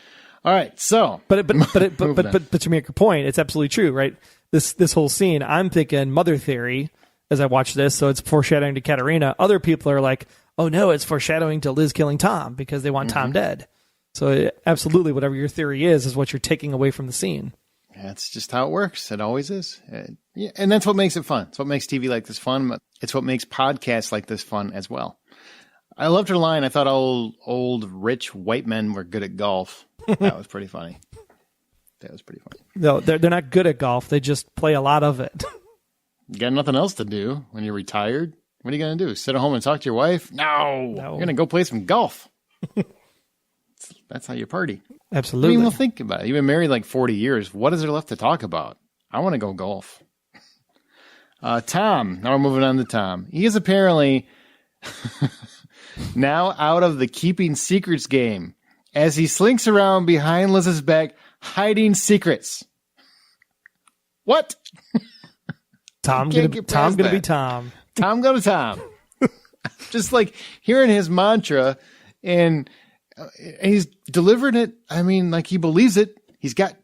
All right, so but to make your point, it's absolutely true, right? This whole scene, I'm thinking mother theory as I watch this, so it's foreshadowing to Katerina. Other people are like, oh no, it's foreshadowing to Liz killing Tom because they want Tom dead. So absolutely, whatever your theory is what you're taking away from the scene. That's just how it works. It always is. Yeah, and that's what makes it fun. It's what makes TV like this fun. It's what makes podcasts like this fun as well. I loved her line. I thought all old, rich white men were good at golf. That was pretty funny. That was pretty funny. No, they're not good at golf. They just play a lot of it. You got nothing else to do when you're retired? What are you going to do? Sit at home and talk to your wife? No. You're going to go play some golf. That's how you party. Absolutely. I mean, well, think about it. You've been married like 40 years. What is there left to talk about? I want to go golf. Tom. Now we're moving on to Tom. He is apparently now out of the keeping secrets game as he slinks around behind Liz's back, hiding secrets. What? Tom gonna be Tom. Tom go to Tom. Just like hearing his mantra, and he's delivering it. I mean, like he believes it. He's got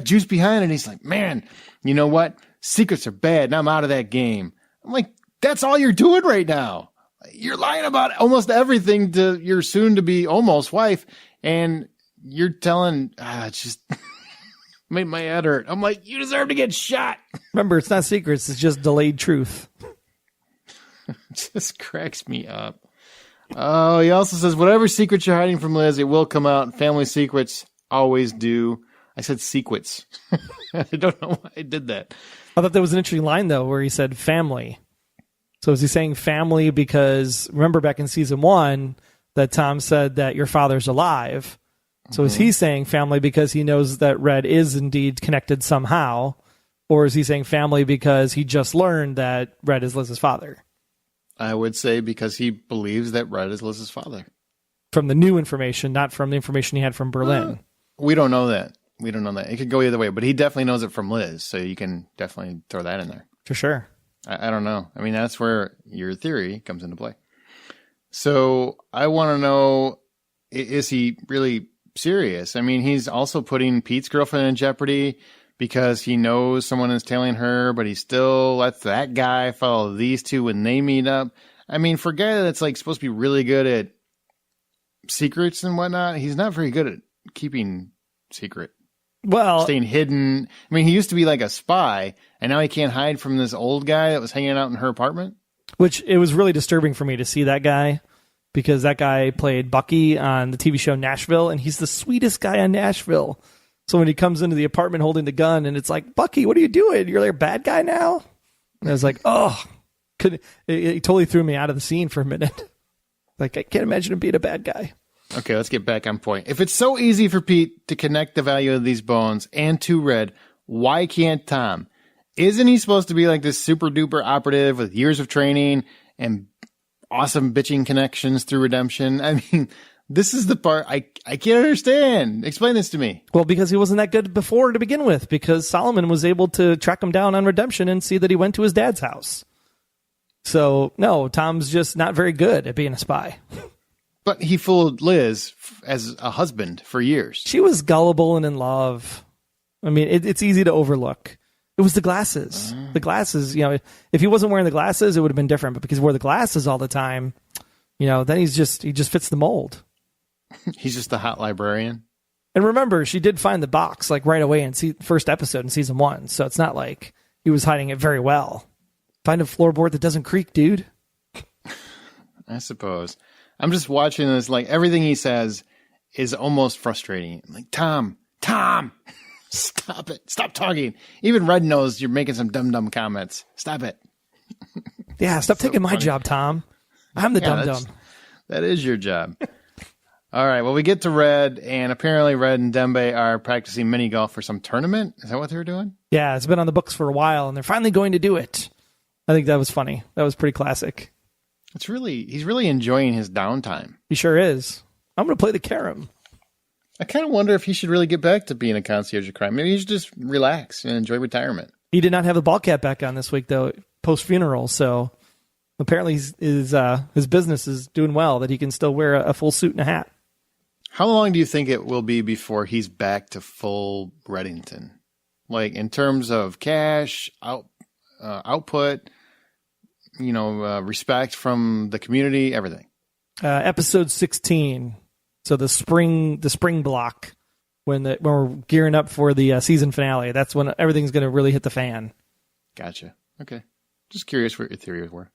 juice behind it. He's like, man, you know what? Secrets are bad, and I'm out of that game. I'm like, that's all you're doing right now. You're lying about almost everything to your soon-to-be almost wife, and you're telling, it's just made my head hurt. I'm like, you deserve to get shot. Remember, it's not secrets. It's just delayed truth. It just cracks me up. Oh, he also says, whatever secrets you're hiding from Liz, it will come out. Family secrets always do. I said secrets. I don't know why I did that. I thought that was an interesting line, though, where he said family. So is he saying family because, remember back in season 1 that Tom said that your father's alive. So is he saying family because he knows that Red is indeed connected somehow? Or is he saying family because he just learned that Red is Liz's father? I would say because he believes that Red is Liz's father. From the new information, not from the information he had from Berlin. We don't know that. It could go either way, but he definitely knows it from Liz, so you can definitely throw that in there. For sure. I don't know. I mean, that's where your theory comes into play. So I want to know, is he really serious? I mean, he's also putting Pete's girlfriend in jeopardy because he knows someone is tailing her, but he still lets that guy follow these two when they meet up. I mean, for a guy that's like supposed to be really good at secrets and whatnot, he's not very good at keeping secret. Well, staying hidden. I mean, he used to be like a spy, and now he can't hide from this old guy that was hanging out in her apartment. Which it was really disturbing for me to see that guy, because that guy played Bucky on the TV show Nashville, and he's the sweetest guy on Nashville. So when he comes into the apartment holding the gun, and it's like, Bucky, what are you doing? You're like a bad guy now? And I was like, oh, it totally threw me out of the scene for a minute. Like, I can't imagine him being a bad guy. Okay, let's get back on point. If it's so easy for Pete to connect the value of these bones and to Red, why can't Tom? Isn't he supposed to be like this super duper operative with years of training and awesome bitching connections through redemption? I mean, this is the part I can't understand. Explain this to me. Well, because he wasn't that good before to begin with, because Solomon was able to track him down on redemption and see that he went to his dad's house. So, no, Tom's just not very good at being a spy. But he fooled Liz as a husband for years. She was gullible and in love. I mean, it's easy to overlook. It was the glasses. The glasses, if he wasn't wearing the glasses, it would have been different. But because he wore the glasses all the time, then he just fits the mold. He's just a hot librarian. And remember, she did find the box like right away in first episode in season 1. So it's not like he was hiding it very well. Find a floorboard that doesn't creak, dude. I suppose. I'm just watching this, like, everything he says is almost frustrating. I'm like, Tom, stop it. Stop talking. Even Red knows you're making some dumb comments. Stop it. Yeah, stop taking my job, Tom. I'm the dumb. That is your job. All right, well, we get to Red, and apparently Red and Dembe are practicing mini golf for some tournament. Is that what they were doing? Yeah, it's been on the books for a while, and they're finally going to do it. I think that was funny. That was pretty classic. He's really enjoying his downtime. He sure is. I'm going to play the carom. I kind of wonder if he should really get back to being a concierge of crime. Maybe he should just relax and enjoy retirement. He did not have the ball cap back on this week, though, post-funeral. So apparently his business is doing well, that he can still wear a full suit and a hat. How long do you think it will be before he's back to full Reddington? Like in terms of cash, output, respect from the community, everything. Episode 16. So the spring block, when we're gearing up for the season finale, that's when everything's going to really hit the fan. Gotcha. Okay. Just curious what your theories were.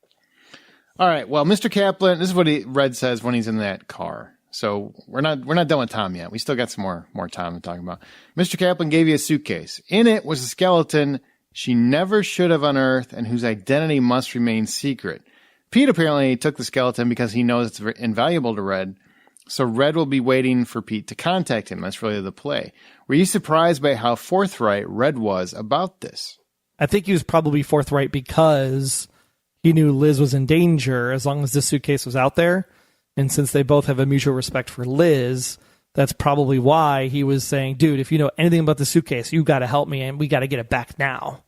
All right. Well, Mr. Kaplan, this is what Red says when he's in that car. So we're not done with Tom yet. We still got some more Tom to talk about. Mr. Kaplan gave you a suitcase. In it was a skeleton she never should have unearthed and whose identity must remain secret. Pete apparently took the skeleton because he knows it's invaluable to Red. So Red will be waiting for Pete to contact him. That's really the play. Were you surprised by how forthright Red was about this? I think he was probably forthright because he knew Liz was in danger as long as this suitcase was out there. And since they both have a mutual respect for Liz, that's probably why he was saying, dude, if you know anything about the suitcase, you got to help me and we got to get it back now.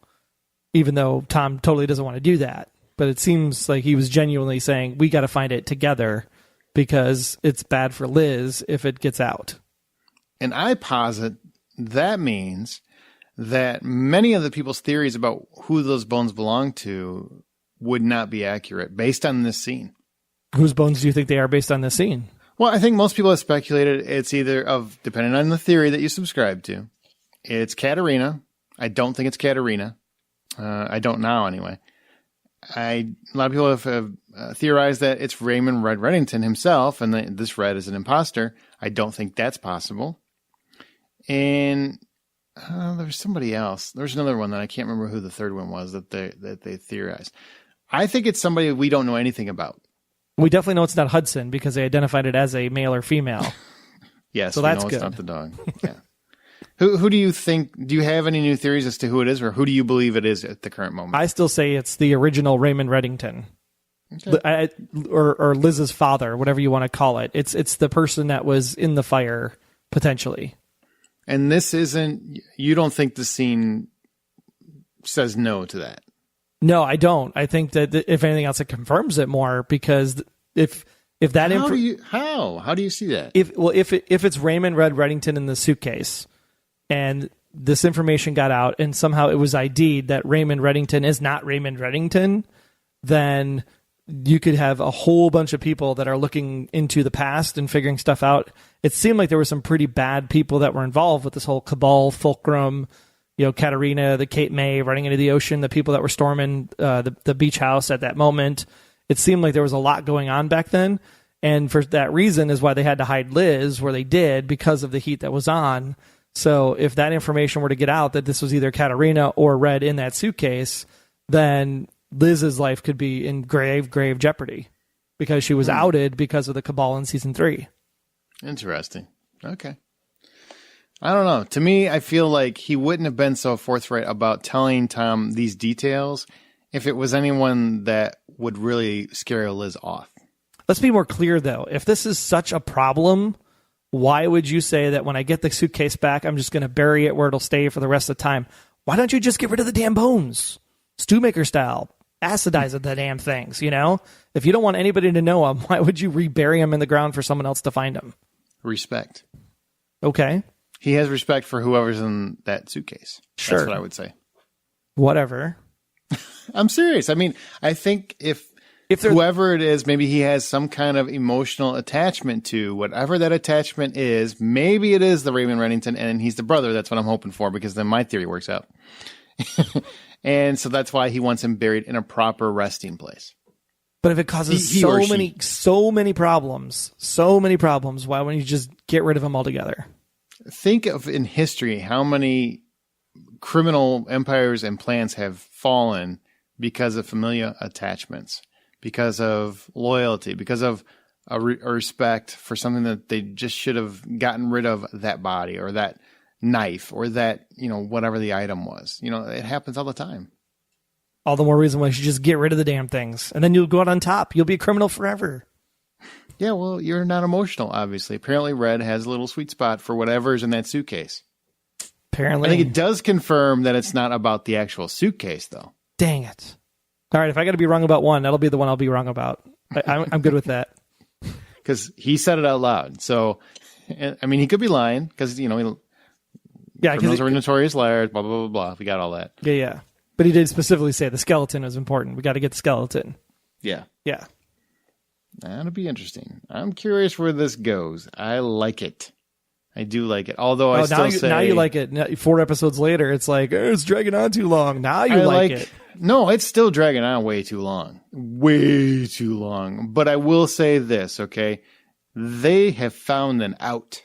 Even though Tom totally doesn't want to do that. But it seems like he was genuinely saying, we got to find it together because it's bad for Liz if it gets out. And I posit that means that many of the people's theories about who those bones belong to would not be accurate based on this scene. Whose bones do you think they are based on this scene? Well, I think most people have speculated it's either depending on the theory that you subscribe to, it's Katerina. I don't think it's Katerina. I don't now anyway. A lot of people have theorized that it's Raymond Red Reddington himself, and that this Red is an imposter. I don't think that's possible. And there's somebody else. There's another one that I can't remember who the third one was that they theorized. I think it's somebody we don't know anything about. We definitely know it's not Hudson because they identified it as a male or female. Yes, so that's know good. It's not the dog. Yeah. Who do you think? Do you have any new theories as to who it is, or who do you believe it is at the current moment? I still say it's the original Raymond Reddington, okay. or Liz's father, whatever you want to call it. It's the person that was in the fire potentially. And this isn't. You don't think the scene says no to that? No, I don't. I think that if anything else, it confirms it more because if that how do you see that? If it's Raymond Red Reddington in the suitcase. And this information got out, and somehow it was ID'd that Raymond Reddington is not Raymond Reddington, then you could have a whole bunch of people that are looking into the past and figuring stuff out. It seemed like there were some pretty bad people that were involved with this whole cabal, fulcrum, Katerina, the Cape May running into the ocean, the people that were storming the beach house at that moment. It seemed like there was a lot going on back then. And for that reason is why they had to hide Liz where they did because of the heat that was on. So if that information were to get out that this was either Katerina or Red in that suitcase, then Liz's life could be in grave jeopardy because she was outed because of the cabal in season 3. Interesting. Okay. I don't know. To me, I feel like he wouldn't have been so forthright about telling Tom these details if it was anyone that would really scare Liz off. Let's be more clear, though. If this is such a problem, why would you say that when I get the suitcase back, I'm just going to bury it where it'll stay for the rest of the time? Why don't you just get rid of the damn bones? Stewmaker style. Acidize the damn things, If you don't want anybody to know them, why would you rebury them in the ground for someone else to find them? Respect. Okay. He has respect for whoever's in that suitcase. Sure. That's what I would say. Whatever. I'm serious. I mean, I think if whoever it is, maybe he has some kind of emotional attachment to whatever that attachment is. Maybe it is the Raymond Reddington and he's the brother. That's what I'm hoping for because then my theory works out. And so that's why he wants him buried in a proper resting place. But if it causes so many problems, why wouldn't you just get rid of them altogether? Think of in history how many criminal empires and plans have fallen because of familial attachments. Because of loyalty, because of a respect for something that they just should have gotten rid of, that body or that knife or that, whatever the item was. It happens all the time. All the more reason why you should just get rid of the damn things. And then you'll go out on top. You'll be a criminal forever. Yeah, well, you're not emotional, obviously. Apparently, Red has a little sweet spot for whatever's in that suitcase. Apparently. I think it does confirm that it's not about the actual suitcase, though. Dang it. All right, if I got to be wrong about one, that'll be the one I'll be wrong about. I'm good with that. Because he said it out loud. So, I mean, he could be lying because, criminals are notorious liars, blah, blah, blah, blah. We got all that. Yeah. But he did specifically say the skeleton is important. We got to get the skeleton. Yeah. Yeah. That'll be interesting. I'm curious where this goes. I like it. I do like it. Although I still say... Now you like it. Now, 4 episodes later, it's like, it's dragging on too long. Now you like it. No, it's still dragging on way too long. Way too long. But I will say this, okay? They have found an out.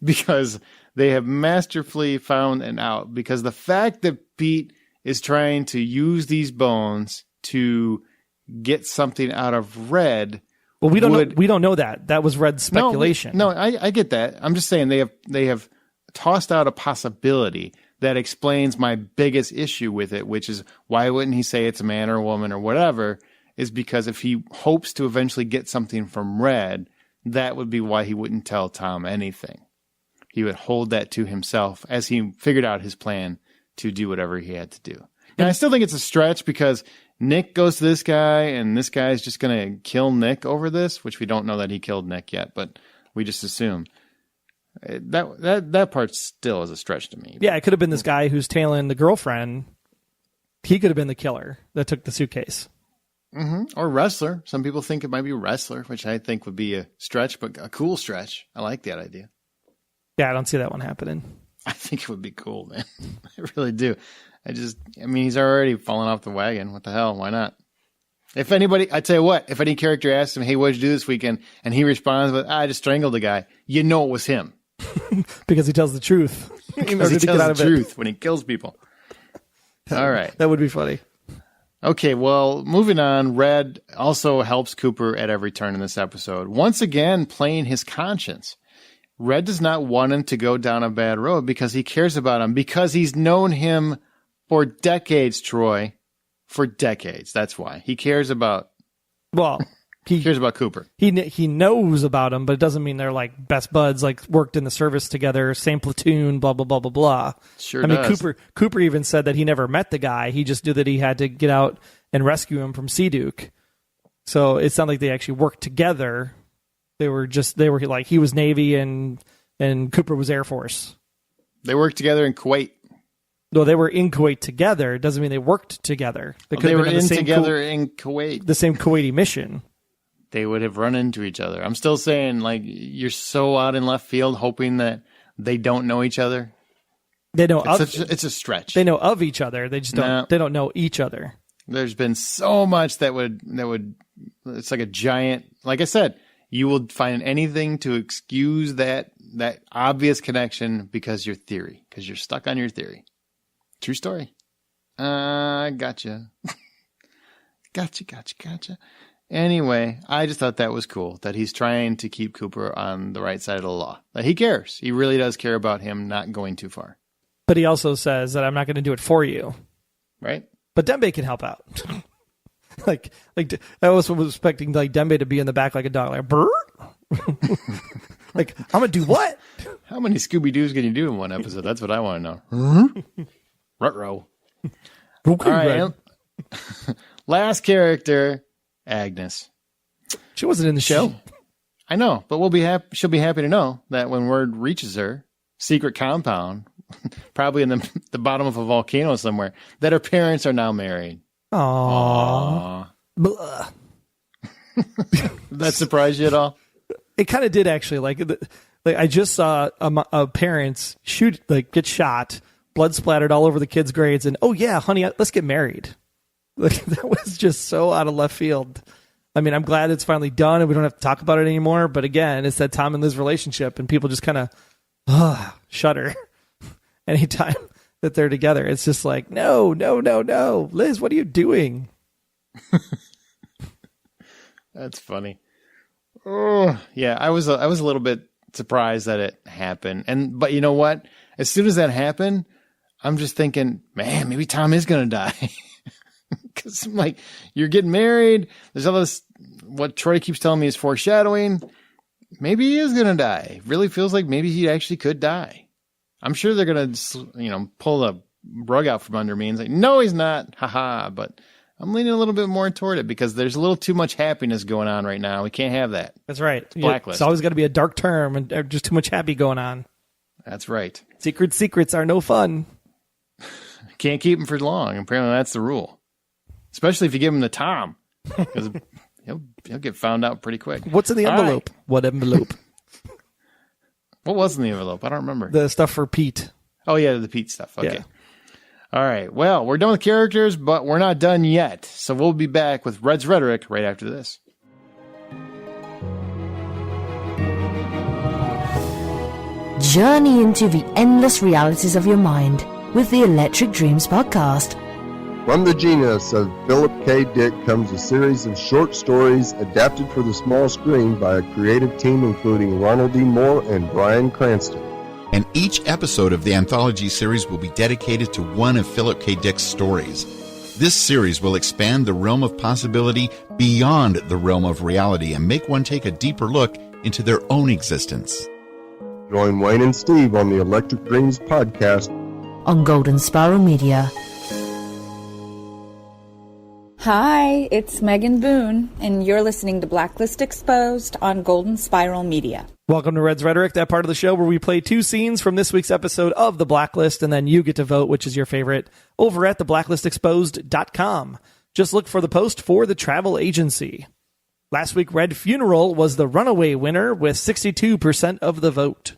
Because they have masterfully found an out. Because the fact that Pete is trying to use these bones to get something out of Red... Well, we don't know that. That was Red's speculation. No, I get that. I'm just saying they have tossed out a possibility that explains my biggest issue with it, which is why wouldn't he say it's a man or a woman or whatever, is because if he hopes to eventually get something from Red, that would be why he wouldn't tell Tom anything. He would hold that to himself as he figured out his plan to do whatever he had to do. And I still think it's a stretch because Nick goes to this guy and this guy is just going to kill Nick over this, which we don't know that he killed Nick yet, but we just assume. That part still is a stretch to me. Yeah, it could have been this guy who's tailing the girlfriend. He could have been the killer that took the suitcase. Mm-hmm. Or wrestler. Some people think it might be wrestler, which I think would be a stretch, but a cool stretch. I like that idea. Yeah, I don't see that one happening. I think it would be cool, man. I really do. He's already fallen off the wagon. What the hell? Why not? If anybody, I tell you what, if any character asks him, hey, what'd you do this weekend? And he responds with, I just strangled a guy. You know it was him. Because he tells the truth. Because he tells the truth when he kills people. All right. That would be funny. Okay, well, moving on. Red also helps Cooper at every turn in this episode. Once again, playing his conscience. Red does not want him to go down a bad road because he cares about him. Because he's known him for decades, Troy. For decades. That's why. He cares about... Well... He cares about Cooper. He knows about him, but it doesn't mean they're like best buds, like worked in the service together, same platoon, blah, blah, blah, blah, blah. Sure does. Cooper even said that he never met the guy. He just knew that he had to get out and rescue him from Sea Duke. So it's not like they actually worked together. They were like, he was Navy and Cooper was Air Force. They worked together in Kuwait. No, they were in Kuwait together. It doesn't mean they worked together. They were in together in Kuwait. The same Kuwaiti mission. They would have run into each other. I'm still saying, like, you're so out in left field hoping that they don't know each other. They know it's a stretch. They know of each other. They just don't. They don't know each other. There's been so much that would. It's like a giant. Like I said, you will find anything to excuse that obvious connection because you're stuck on your theory. True story. Gotcha. Gotcha. Anyway, I just thought that was cool, that he's trying to keep Cooper on the right side of the law. That he cares. He really does care about him not going too far. But he also says that I'm not going to do it for you. Right. But Dembe can help out. like I was expecting like Dembe to be in the back like a dog, like, brr? Like, I'm going to do what? How many Scooby-Doos can you do in one episode? That's what I want to know. Ruh-roh. All right. Last character... Agnes. She wasn't in the show. I know, but she'll be happy to know that when word reaches her secret compound, probably in the bottom of a volcano somewhere, that her parents are now married. Aww. That surprised you at all? It kind of did, actually. Like I just saw a parents get shot, blood splattered all over the kids' grades, and oh yeah, honey, let's get married. Like, that was just so out of left field. I mean, I'm glad it's finally done and we don't have to talk about it anymore. But again, it's that Tom and Liz relationship, and people just kind of shudder anytime that they're together. It's just like, no, Liz, what are you doing? That's funny. Oh, yeah, I was a little bit surprised that it happened, but you know what? As soon as that happened, I'm just thinking, man, maybe Tom is gonna die. Because I'm like, you're getting married. There's all this, what Troy keeps telling me is foreshadowing. Maybe he is going to die. Really feels like maybe he actually could die. I'm sure they're going to, pull the rug out from under me and say, no, he's not. Haha. But I'm leaning a little bit more toward it because there's a little too much happiness going on right now. We can't have that. That's right. Blacklist. It's always got to be a dark term and just too much happy going on. That's right. Secrets are no fun. Can't keep him for long. Apparently that's the rule. Especially if you give him the Tom. Because he'll get found out pretty quick. What's in the envelope? Right. What envelope? What was in the envelope? I don't remember. The stuff for Pete. Oh, yeah, the Pete stuff. Okay. Yeah. All right. Well, we're done with characters, but we're not done yet. So we'll be back with Red's Rhetoric right after this. Journey into the endless realities of your mind with the Electric Dreams podcast. From the genius of Philip K. Dick comes a series of short stories adapted for the small screen by a creative team including Ronald D. Moore and Bryan Cranston. And each episode of the anthology series will be dedicated to one of Philip K. Dick's stories. This series will expand the realm of possibility beyond the realm of reality and make one take a deeper look into their own existence. Join Wayne and Steve on the Electric Dreams podcast on Golden Spiral Media. Hi, it's Megan Boone, and you're listening to Blacklist Exposed on Golden Spiral Media. Welcome to Red's Rhetoric, that part of the show where we play two scenes from this week's episode of The Blacklist, and then you get to vote which is your favorite over at theblacklistexposed.com. Just look for the post for the travel agency. Last week, Red Funeral was the runaway winner with 62% of the vote.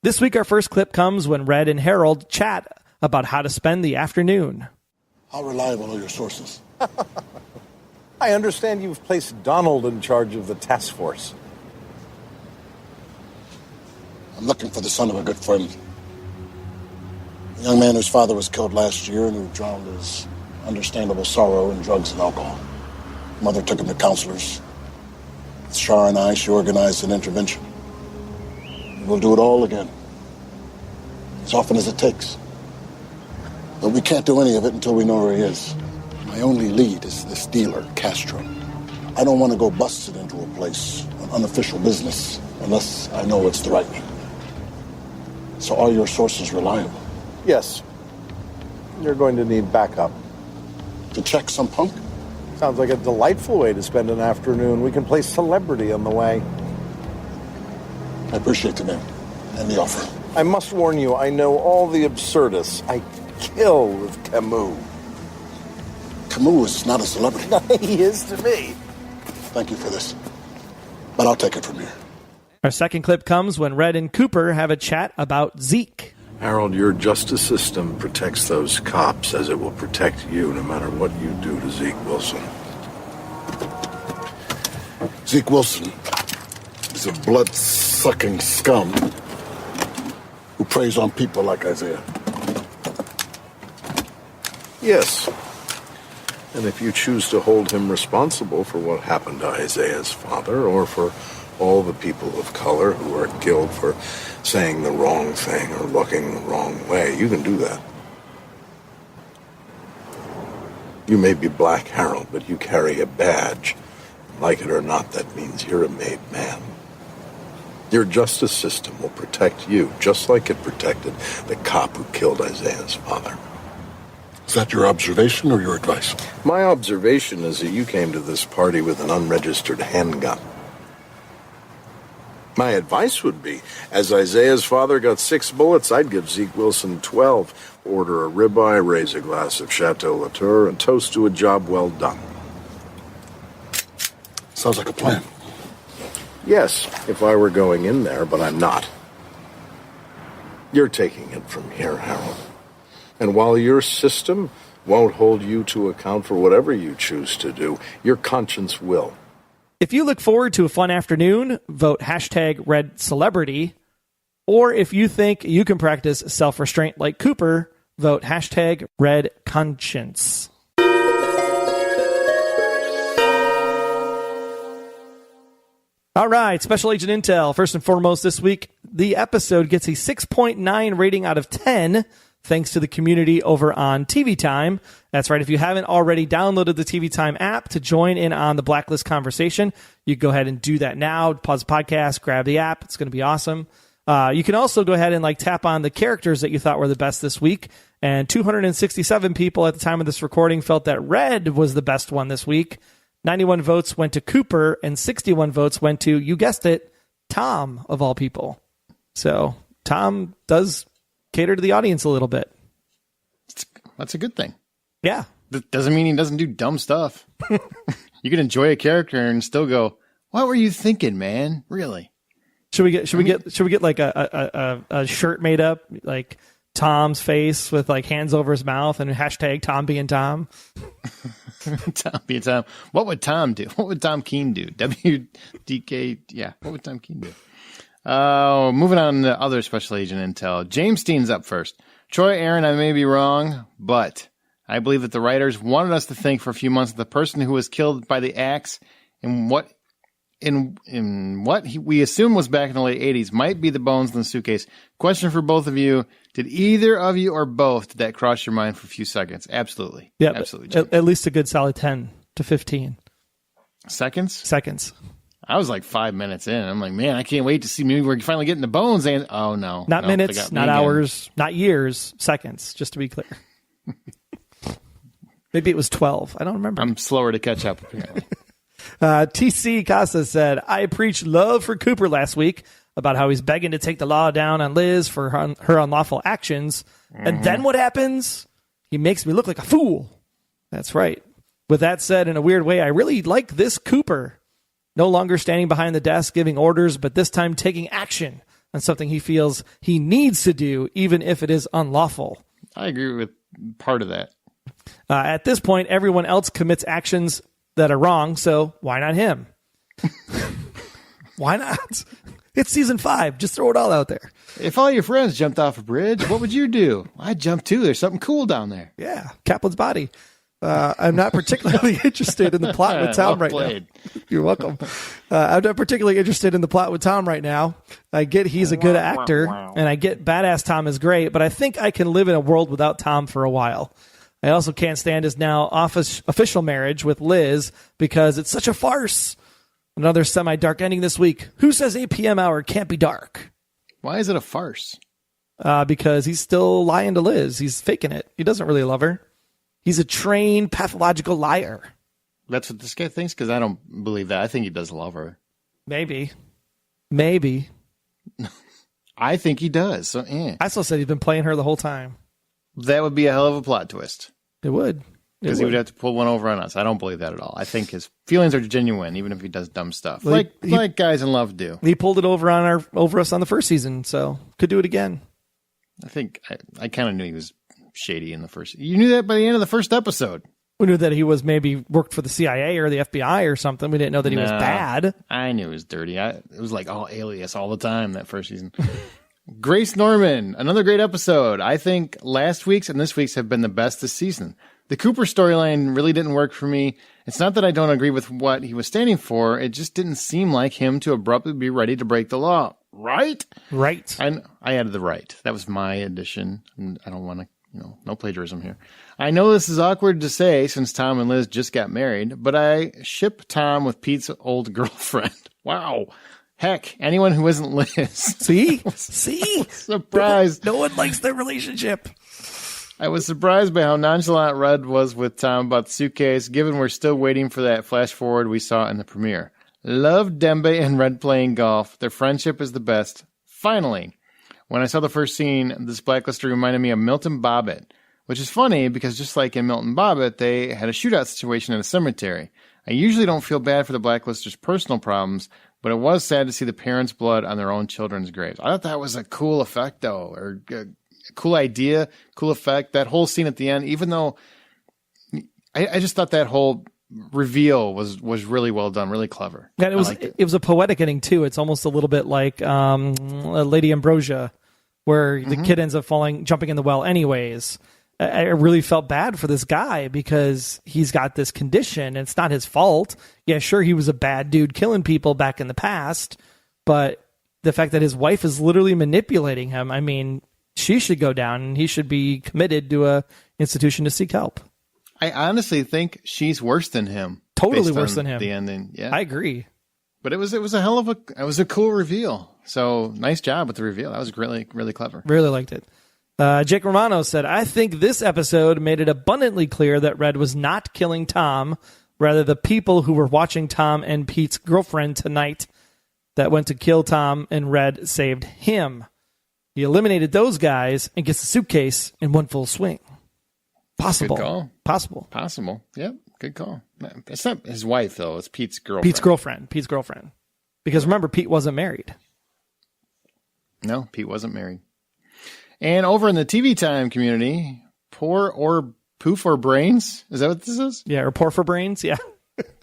This week, our first clip comes when Red and Harold chat about how to spend the afternoon. How reliable are your sources? I understand you've placed Donald in charge of the task force. I'm looking for the son of a good friend. A young man whose father was killed last year and who drowned his understandable sorrow in drugs and alcohol. Mother took him to counselors. With Shar and I, she organized an intervention. We'll do it all again. As often as it takes. But we can't do any of it until we know where he is. My only lead is this dealer, Castro. I don't want to go busted into a place on unofficial business unless I know it's the right one. So are your sources reliable? Yes. You're going to need backup. To check some punk? Sounds like a delightful way to spend an afternoon. We can play celebrity on the way. I appreciate the name and the offer. I must warn you, I know all the absurdists. I kill with Camus. Camus is not a celebrity. He is to me. Thank you for this. But I'll take it from here. Our second clip comes when Red and Cooper have a chat about Zeke. Harold, your justice system protects those cops as it will protect you no matter what you do to Zeke Wilson. Zeke Wilson is a blood-sucking scum who preys on people like Isaiah. Yes. And if you choose to hold him responsible for what happened to Isaiah's father, or for all the people of color who are killed for saying the wrong thing or looking the wrong way, you can do that. You may be Black Harold, but you carry a badge. Like it or not, that means you're a made man. Your justice system will protect you, just like it protected the cop who killed Isaiah's father. Is that your observation or your advice? My observation is that you came to this party with an unregistered handgun. My advice would be, as Isaiah's father got 6 bullets, I'd give Zeke Wilson 12. Order a ribeye, raise a glass of Chateau Latour, and toast to a job well done. Sounds like a plan. Yes, if I were going in there, but I'm not. You're taking it from here, Harold. And while your system won't hold you to account for whatever you choose to do, your conscience will. If you look forward to a fun afternoon, vote #RedCelebrity. Or if you think you can practice self-restraint like Cooper, vote #RedConscience. All right, Special Agent Intel. First and foremost this week, the episode gets a 6.9 rating out of 10. thanks to the community over on TV Time. That's right. If you haven't already downloaded the TV Time app to join in on the Blacklist conversation, you can go ahead and do that now. Pause the podcast, grab the app. It's going to be awesome. You can also go ahead and tap on the characters that you thought were the best this week. And 267 people at the time of this recording felt that Red was the best one this week. 91 votes went to Cooper, and 61 votes went to, you guessed it, Tom, of all people. So Tom does cater to the audience a little bit. That's a good thing. Yeah. That doesn't mean he doesn't do dumb stuff. You can enjoy a character and still go, what were you thinking, man? Really? Should we get like a shirt made up, like Tom's face with hands over his mouth and hashtag Tom being Tom? Tom being Tom. What would Tom do? What would Tom Keene do? WDK. Yeah. What would Tom Keene do? Moving on to other special agent intel. James Steen's up first. Troy, Aaron, I may be wrong, but I believe that the writers wanted us to think for a few months that the person who was killed by the axe in what we assumed was back in the late 80s might be the bones in the suitcase. Question for both of you. Did either of you or both, did that cross your mind for a few seconds? Absolutely. Yeah, absolutely. At least a good solid 10 to 15. Seconds? I was 5 minutes in. I'm like, man, I can't wait to see maybe we're finally getting the bones. And oh, no. Not minutes, not hours, not years, seconds, just to be clear. Maybe it was 12. I don't remember. I'm slower to catch up, apparently. TC Casa said, I preached love for Cooper last week about how he's begging to take the law down on Liz for her unlawful actions. Mm-hmm. And then what happens? He makes me look like a fool. That's right. With that said, in a weird way, I really like this Cooper. No longer standing behind the desk giving orders, but this time taking action on something he feels he needs to do, even if it is unlawful. I agree with part of that. At this point, everyone else commits actions that are wrong, so why not him? Why not? It's season 5. Just throw it all out there. If all your friends jumped off a bridge, what would you do? I'd jump too. There's something cool down there. Yeah, Kaplan's body. I'm not particularly interested in the plot with Tom right now. You're welcome. I'm not particularly interested in the plot with Tom right now. I get he's a good actor, and I get badass Tom is great, but I think I can live in a world without Tom for a while. I also can't stand his now official marriage with Liz because it's such a farce. Another semi-dark ending this week. Who says 8 p.m. hour can't be dark? Why is it a farce? Because he's still lying to Liz. He's faking it. He doesn't really love her. He's a trained pathological liar. That's what this guy thinks? Because I don't believe that. I think he does love her. Maybe. I think he does. So, I still said he's been playing her the whole time. That would be a hell of a plot twist. It would. Because he would have to pull one over on us. I don't believe that at all. I think his feelings are genuine, even if he does dumb stuff. Like guys in love do. He pulled it over us on the first season, so could do it again. I think I kind of knew he was shady in the first. You knew that by the end of the first episode. We knew that he was maybe worked for the CIA or the FBI or something. We didn't know that he was bad. I knew he was dirty. It was all Alias all the time that first season. Grace Norman, another great episode. I think last week's and this week's have been the best this season. The Cooper storyline really didn't work for me. It's not that I don't agree with what he was standing for. It just didn't seem like him to abruptly be ready to break the law. Right? Right. I added the right. That was my addition. I don't want to, no plagiarism here. I know this is awkward to say since Tom and Liz just got married, but I ship Tom with Pete's old girlfriend. Wow. Heck, anyone who isn't Liz. See? Surprised. No one likes their relationship. I was surprised by how nonchalant Red was with Tom about the suitcase, given we're still waiting for that flash forward we saw in the premiere. Love Dembe and Red playing golf. Their friendship is the best. Finally, when I saw the first scene, this Blacklister reminded me of Milton Bobbitt, which is funny because just like in Milton Bobbitt, they had a shootout situation in a cemetery. I usually don't feel bad for the Blacklisters' personal problems, but it was sad to see the parents' blood on their own children's graves. I thought that was a cool effect, though, or a cool idea, cool effect. That whole scene at the end, even though I just thought that whole reveal was really well done, really clever. Yeah, it was a poetic ending too. It's almost a little bit like Lady Ambrosia, where the kid ends up jumping in the well anyways. I really felt bad for this guy because he's got this condition and it's not his fault. Yeah, sure, he was a bad dude killing people back in the past, but the fact that his wife is literally manipulating him, I mean, she should go down and he should be committed to a institution to seek help. I honestly think she's worse than him. Totally worse than him. The ending, yeah. I agree. But it was a cool reveal. So nice job with the reveal. That was really, really clever. Really liked it. Jake Romano said, I think this episode made it abundantly clear that Red was not killing Tom, rather the people who were watching Tom and Pete's girlfriend tonight that went to kill Tom, and Red saved him. He eliminated those guys and gets the suitcase in one full swing. Possible. Good call. Possible. Yep. Good call. It's not his wife, though. It's Pete's girlfriend. Pete's girlfriend. Because remember, Pete wasn't married. No, Pete wasn't married. And over in the TV time community, Pour or Poof or Brains? Is that what this is? Yeah, or Pour for Brains, yeah.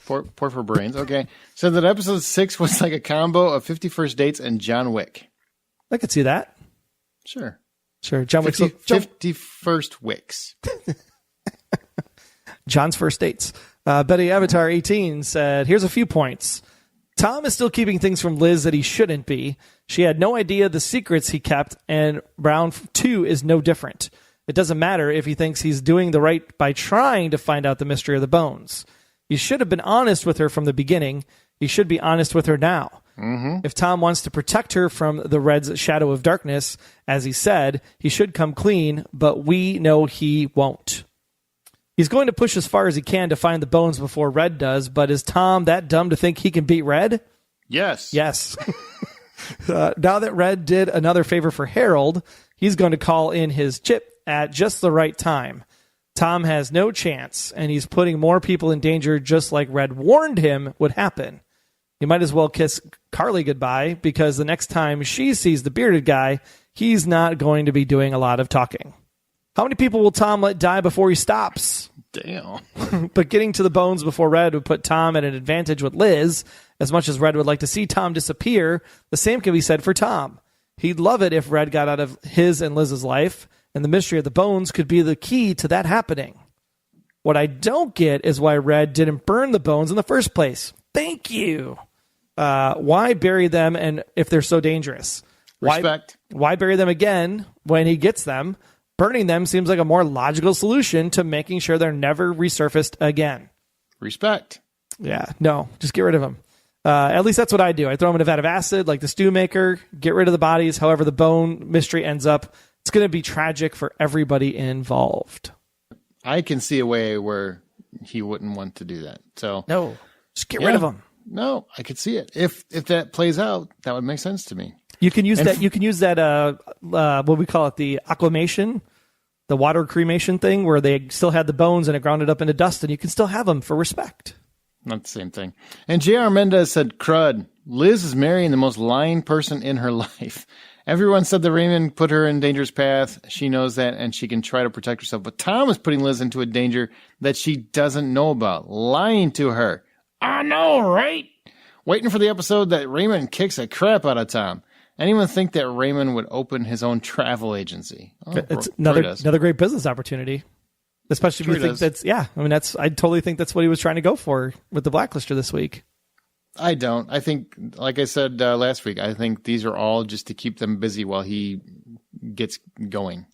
Pour for Brains, okay. So that episode 6 was like a combo of 50 First Dates and John Wick. I could see that. Sure. John Wick's 50 First Wicks. John's First Dates. Betty Avatar 18 said, here's a few points. Tom is still keeping things from Liz that he shouldn't be. She had no idea the secrets he kept, and round 2 is no different. It doesn't matter if he thinks he's doing the right by trying to find out the mystery of the bones. He should have been honest with her from the beginning. He should be honest with her now. Mm-hmm. If Tom wants to protect her from the Red's shadow of darkness, as he said, he should come clean, but we know he won't. He's going to push as far as he can to find the bones before Red does, but is Tom that dumb to think he can beat Red? Yes. Yes. Now that Red did another favor for Harold, he's going to call in his chip at just the right time. Tom has no chance, and he's putting more people in danger just like Red warned him would happen. He might as well kiss Carly goodbye, because the next time she sees the bearded guy, he's not going to be doing a lot of talking. How many people will Tom let die before he stops? Damn. But getting to the bones before Red would put Tom at an advantage with Liz. As much as Red would like to see Tom disappear, the same can be said for Tom. He'd love it if Red got out of his and Liz's life, and the mystery of the bones could be the key to that happening. What I don't get is why Red didn't burn the bones in the first place. Thank you. Why bury them, and if they're so dangerous? Respect. Why bury them again when he gets them? Burning them seems like a more logical solution to making sure they're never resurfaced again. Respect. Yeah, no, just get rid of them. At least that's what I do. I throw them in a vat of acid like the stew maker, get rid of the bodies. However the bone mystery ends up, it's going to be tragic for everybody involved. I can see a way where he wouldn't want to do that. So no, just get rid of them. No, I could see it. If that plays out, that would make sense to me. You can use that. You can use that. What we call it, the aquamation, the water cremation thing, where they still had the bones and it grounded up into dust, and you can still have them for respect. Not the same thing. And J.R. Mendez said, "Crud. Liz is marrying the most lying person in her life. Everyone said that Raymond put her in dangerous path. She knows that, and she can try to protect herself. But Tom is putting Liz into a danger that she doesn't know about, lying to her. I know, right? Waiting for the episode that Raymond kicks the crap out of Tom. Anyone think that Raymond would open his own travel agency?" Oh, it's another great business opportunity. Especially if you think that's, I totally think that's what he was trying to go for with the Blacklister this week. I don't. I think, like I said last week, I think these are all just to keep them busy while he gets going.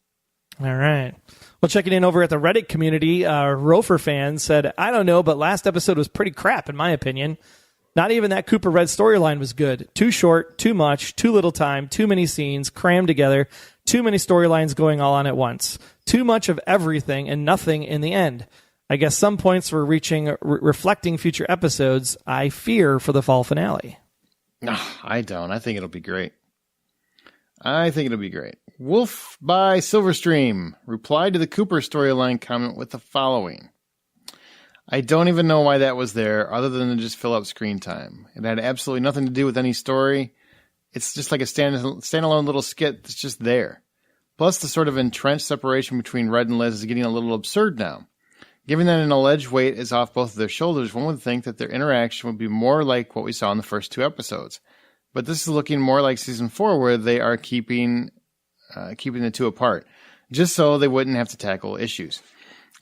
All right. Well, checking in over at the Reddit community, Rofer fan said, I don't know, but last episode was pretty crap, in my opinion. Not even that Cooper Red storyline was good. Too short, too much, too little time, too many scenes crammed together, too many storylines going all on at once. Too much of everything and nothing in the end. I guess some points were reflecting future episodes. I fear for the fall finale. No, I don't. I think it'll be great. Wolf by Silverstream replied to the Cooper storyline comment with the following. I don't even know why that was there other than to just fill up screen time. It had absolutely nothing to do with any story. It's just like a standalone little skit that's just there. Plus, the sort of entrenched separation between Red and Liz is getting a little absurd now. Given that an alleged weight is off both of their shoulders, one would think that their interaction would be more like what we saw in the first 2 episodes. But this is looking more like season 4, where they are keeping the two apart, just so they wouldn't have to tackle issues.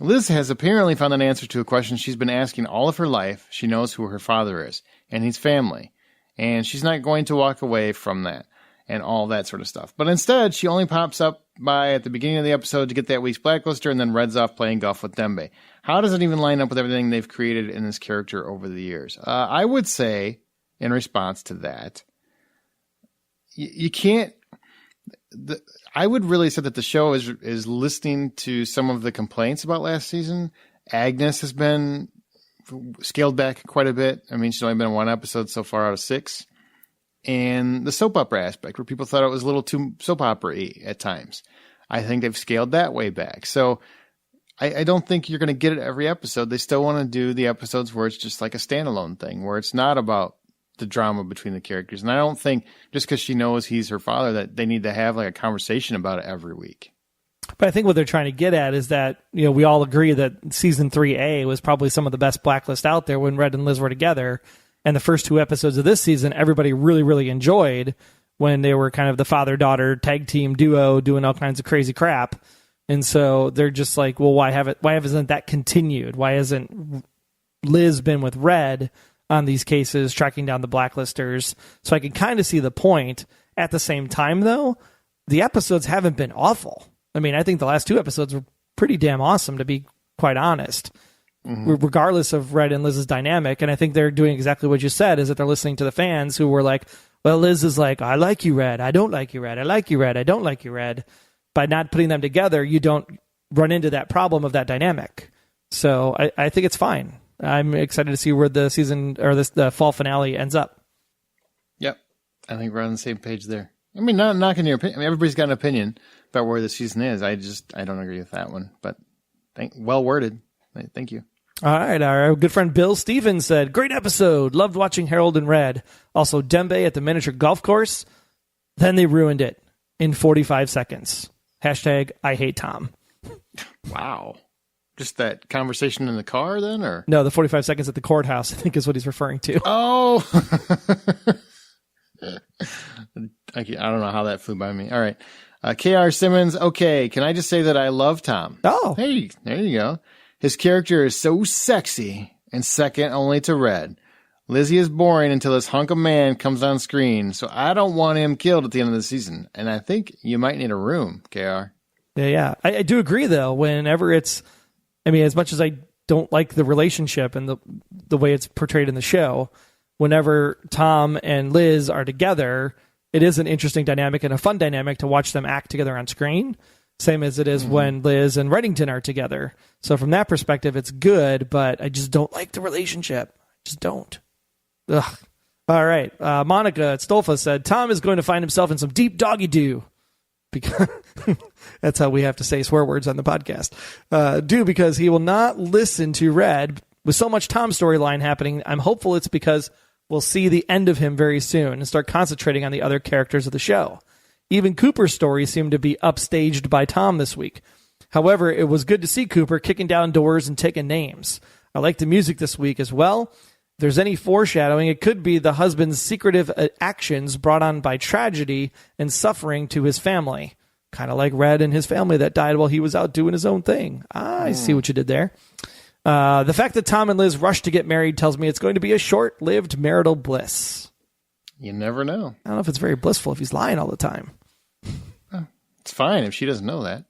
Liz has apparently found an answer to a question she's been asking all of her life. She knows who her father is, and he's family, and she's not going to walk away from that. and all that sort of stuff. But instead, she only pops up at the beginning of the episode to get that week's Blacklister, and then Red's off playing golf with Dembe. How does it even line up with everything they've created in this character over the years? I would say, in response to that, you can't. I would really say that the show is listening to some of the complaints about last season. Agnes has been scaled back quite a bit. I mean, she's only been in one episode so far out of 6. And the soap opera aspect, where people thought it was a little too soap opera-y at times. I think they've scaled that way back. So I don't think you're going to get it every episode. They still want to do the episodes where it's just like a standalone thing, where it's not about the drama between the characters. And I don't think just because she knows he's her father that they need to have like a conversation about it every week. But I think what they're trying to get at is that, you know, we all agree that season 3A was probably some of the best Blacklist out there when Red and Liz were together. And the first 2 episodes of this season, everybody really, really enjoyed when they were kind of the father-daughter tag team duo doing all kinds of crazy crap. And so they're just like, well, why hasn't that continued? Why hasn't Liz been with Red on these cases, tracking down the blacklisters? So I can kind of see the point. At the same time, though, the episodes haven't been awful. I mean, I think the last 2 episodes were pretty damn awesome, to be quite honest, regardless of Red and Liz's dynamic. And I think they're doing exactly what you said, is that they're listening to the fans who were like, well, Liz is like, I like you, Red. I don't like you, Red. I like you, Red. I don't like you, Red. By not putting them together, you don't run into that problem of that dynamic. So I think it's fine. I'm excited to see where the season or the fall finale ends up. Yep. I think we're on the same page there. I mean, not knocking your opinion. I mean, everybody's got an opinion about where the season is. I don't agree with that one, but well worded. Thank you. All right. Our good friend Bill Stevens said, great episode. Loved watching Harold and Red. Also, Dembe at the miniature golf course. Then they ruined it in 45 seconds. Hashtag I hate Tom. Wow. Just that conversation in the car then, or? No, the 45 seconds at the courthouse, I think is what he's referring to. Oh. I don't know how that flew by me. All right. K.R. Simmons. Okay. Can I just say that I love Tom? Oh. Hey, there you go. His character is so sexy and second only to Red. Lizzie is boring until this hunk of man comes on screen, so I don't want him killed at the end of the season. And I think you might need a room, KR. Yeah. I do agree, though, whenever it's, I mean, as much as I don't like the relationship and the way it's portrayed in the show, whenever Tom and Liz are together, it is an interesting dynamic and a fun dynamic to watch them act together on screen. Same as it is when Liz and Reddington are together. So from that perspective, it's good, but I just don't like the relationship. Just don't. Ugh. All right. Monica at Stolfa said, Tom is going to find himself in some deep doggy do. Because that's how we have to say swear words on the podcast. Because he will not listen to Red. With so much Tom storyline happening, I'm hopeful it's because we'll see the end of him very soon and start concentrating on the other characters of the show. Even Cooper's story seemed to be upstaged by Tom this week. However, it was good to see Cooper kicking down doors and taking names. I like the music this week as well. If there's any foreshadowing, it could be the husband's secretive actions brought on by tragedy and suffering to his family. Kind of like Red and his family that died while he was out doing his own thing. I see what you did there. The fact that Tom and Liz rushed to get married tells me it's going to be a short-lived marital bliss. You never know. I don't know if it's very blissful if he's lying all the time. It's fine if she doesn't know that.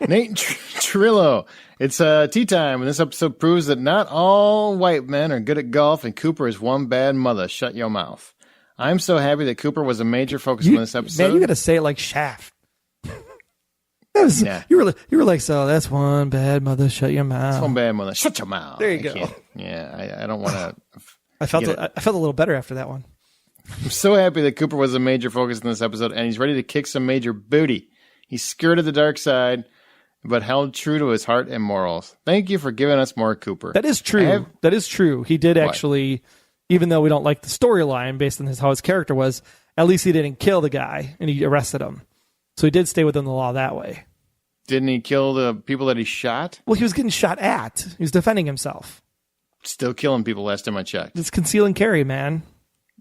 Nate Trillo. It's tea time, and this episode proves that not all white men are good at golf, and Cooper is one bad mother. Shut your mouth. I'm so happy that Cooper was a major focus in this episode. Man, you got to say it like Shaft. You were like, so that's one bad mother. Shut your mouth. That's one bad mother. Shut your mouth. There you go. Yeah, I don't want to. I felt a little better after that one. I'm so happy that Cooper was a major focus in this episode, and he's ready to kick some major booty. He skirted the dark side, but held true to his heart and morals. Thank you for giving us more Cooper. That is true. That is true. He did actually, even though we don't like the storyline based on how his character was, at least he didn't kill the guy, and he arrested him. So he did stay within the law that way. Didn't he kill the people that he shot? Well, he was getting shot at. He was defending himself. Still killing people last time I checked. It's conceal and carry, man.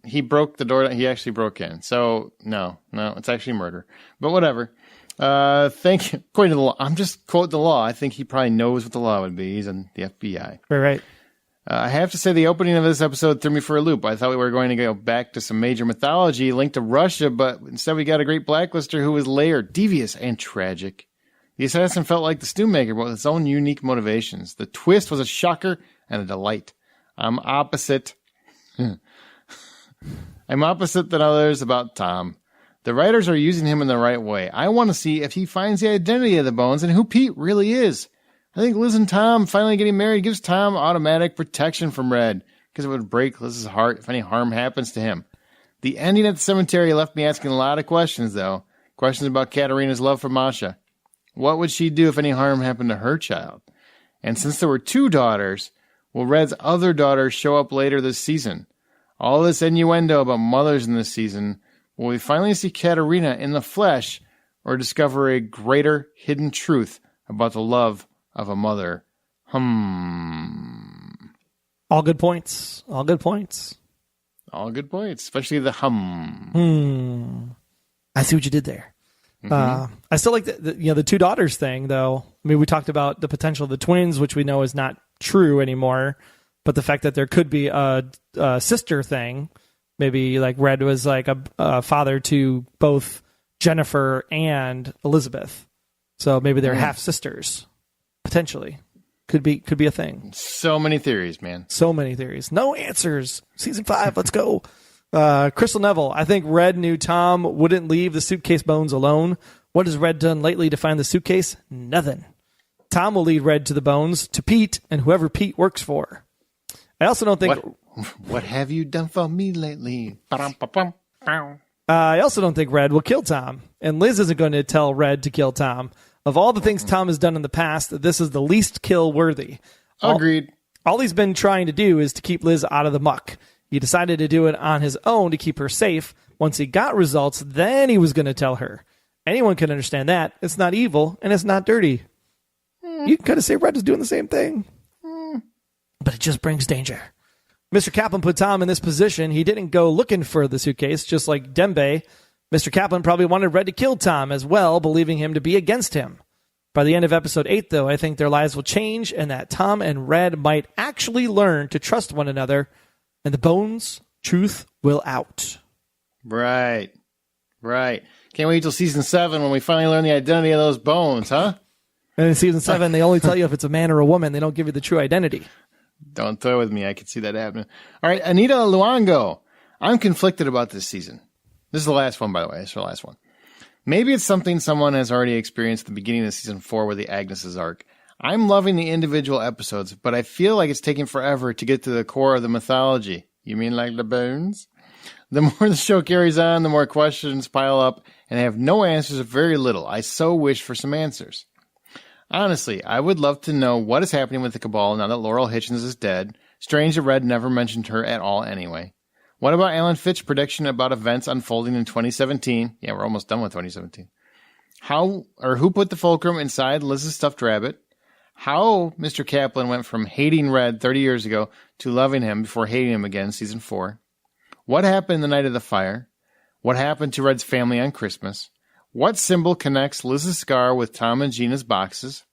He broke the door. He actually broke in. So, no, it's actually murder. But whatever. Thank you. According to the law, I'm just quoting the law. I think he probably knows what the law would be. He's in the FBI. Right. I have to say the opening of this episode threw me for a loop. I thought we were going to go back to some major mythology linked to Russia, but instead we got a great Blacklister who was layered, devious, and tragic. The assassin felt like the stew maker, but with its own unique motivations. The twist was a shocker and a delight. I'm opposite than others about Tom. The writers are using him in the right way. I want to see if he finds the identity of the bones and who Pete really is. I think Liz and Tom finally getting married gives Tom automatic protection from Red, because it would break Liz's heart if any harm happens to him. The ending at the cemetery left me asking a lot of questions, though. Questions about Katerina's love for Masha. What would she do if any harm happened to her child? And since there were 2 daughters, will Red's other daughters show up later this season? All this innuendo about mothers in this season, will we finally see Katerina in the flesh or discover a greater hidden truth about the love of a mother? All good points. All good points. All good points, especially the I see what you did there. Mm-hmm. I still like the 2 daughters thing, though. I mean, we talked about the potential of the twins, which we know is not true anymore, but the fact that there could be a sister thing, maybe like Red was like a father to both Jennifer and Elizabeth, so maybe they're half sisters, potentially. Could be a thing. So many theories, man. So many theories. No answers. Season 5, let's go. Crystal Neville, I think Red knew Tom wouldn't leave the suitcase bones alone. What has Red done lately to find the suitcase? Nothing. Tom will lead Red to the bones, to Pete, and whoever Pete works for. I also don't think... What have you done for me lately? I also don't think Red will kill Tom, and Liz isn't going to tell Red to kill Tom. Of all the things Tom has done in the past, this is the least kill-worthy. Agreed. All he's been trying to do is to keep Liz out of the muck. He decided to do it on his own to keep her safe. Once he got results, then he was going to tell her. Anyone can understand that. It's not evil, and it's not dirty. You can kind of say Red is doing the same thing. But it just brings danger. Mr. Kaplan put Tom in this position. He didn't go looking for the suitcase, just like Dembe. Mr. Kaplan probably wanted Red to kill Tom as well, believing him to be against him. By the end of episode 8, though, I think their lives will change and that Tom and Red might actually learn to trust one another, and the bones' truth will out. Right. Can't wait till season 7 when we finally learn the identity of those bones, huh? And in season 7, they only tell you if it's a man or a woman. They don't give you the true identity. Don't toy with me. I can see that happening. All right, Anita Luongo. I'm conflicted about this season. This is the last one, by the way. It's the last one. Maybe it's something someone has already experienced at the beginning of season 4 with the Agnes's arc. I'm loving the individual episodes, but I feel like it's taking forever to get to the core of the mythology. You mean like the bones? The more the show carries on, the more questions pile up, and I have no answers or very little. I so wish for some answers. Honestly, I would love to know what is happening with the Cabal now that Laurel Hitchens is dead. Strange that Red never mentioned her at all anyway. What about Alan Fitch's prediction about events unfolding in 2017? Yeah, we're almost done with 2017. Who put the fulcrum inside Liz's stuffed rabbit? How Mr. Kaplan went from hating Red 30 years ago to loving him before hating him again in season 4. What happened the night of the fire? What happened to Red's family on Christmas? What symbol connects Liz's scar with Tom and Gina's boxes?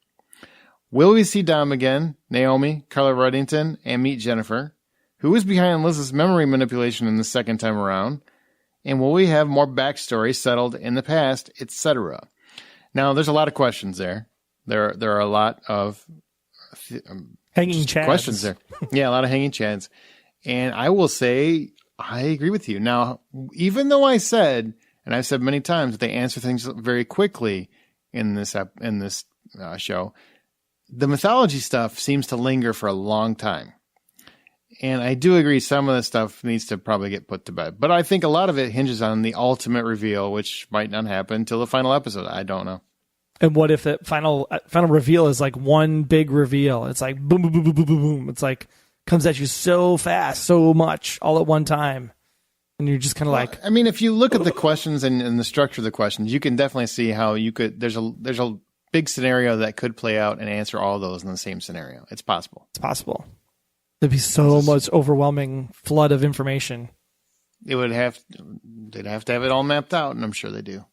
Will we see Dom again, Naomi, Carla Ruddington, and meet Jennifer? Who is behind Liz's memory manipulation in the second time around? And will we have more backstory settled in the past, etc.? Now, there's a lot of questions there. There are a lot of hanging chads. Questions there. Yeah, a lot of hanging chads. And I will say, I agree with you. Now, even though I said, and I've said many times, that they answer things very quickly in this show, the mythology stuff seems to linger for a long time. And I do agree some of the stuff needs to probably get put to bed. But I think a lot of it hinges on the ultimate reveal, which might not happen until the final episode. I don't know. And what if the final reveal is like one big reveal? It's like boom, boom, boom, boom, boom, boom, boom. It's like comes at you so fast, so much, all at one time. And you're just kind of like... I mean, if you look at the questions and the structure of the questions, you can definitely see how you could... There's a big scenario that could play out and answer all those in the same scenario. It's possible. It's possible. There'd be so much overwhelming flood of information. They'd have to have it all mapped out, and I'm sure they do.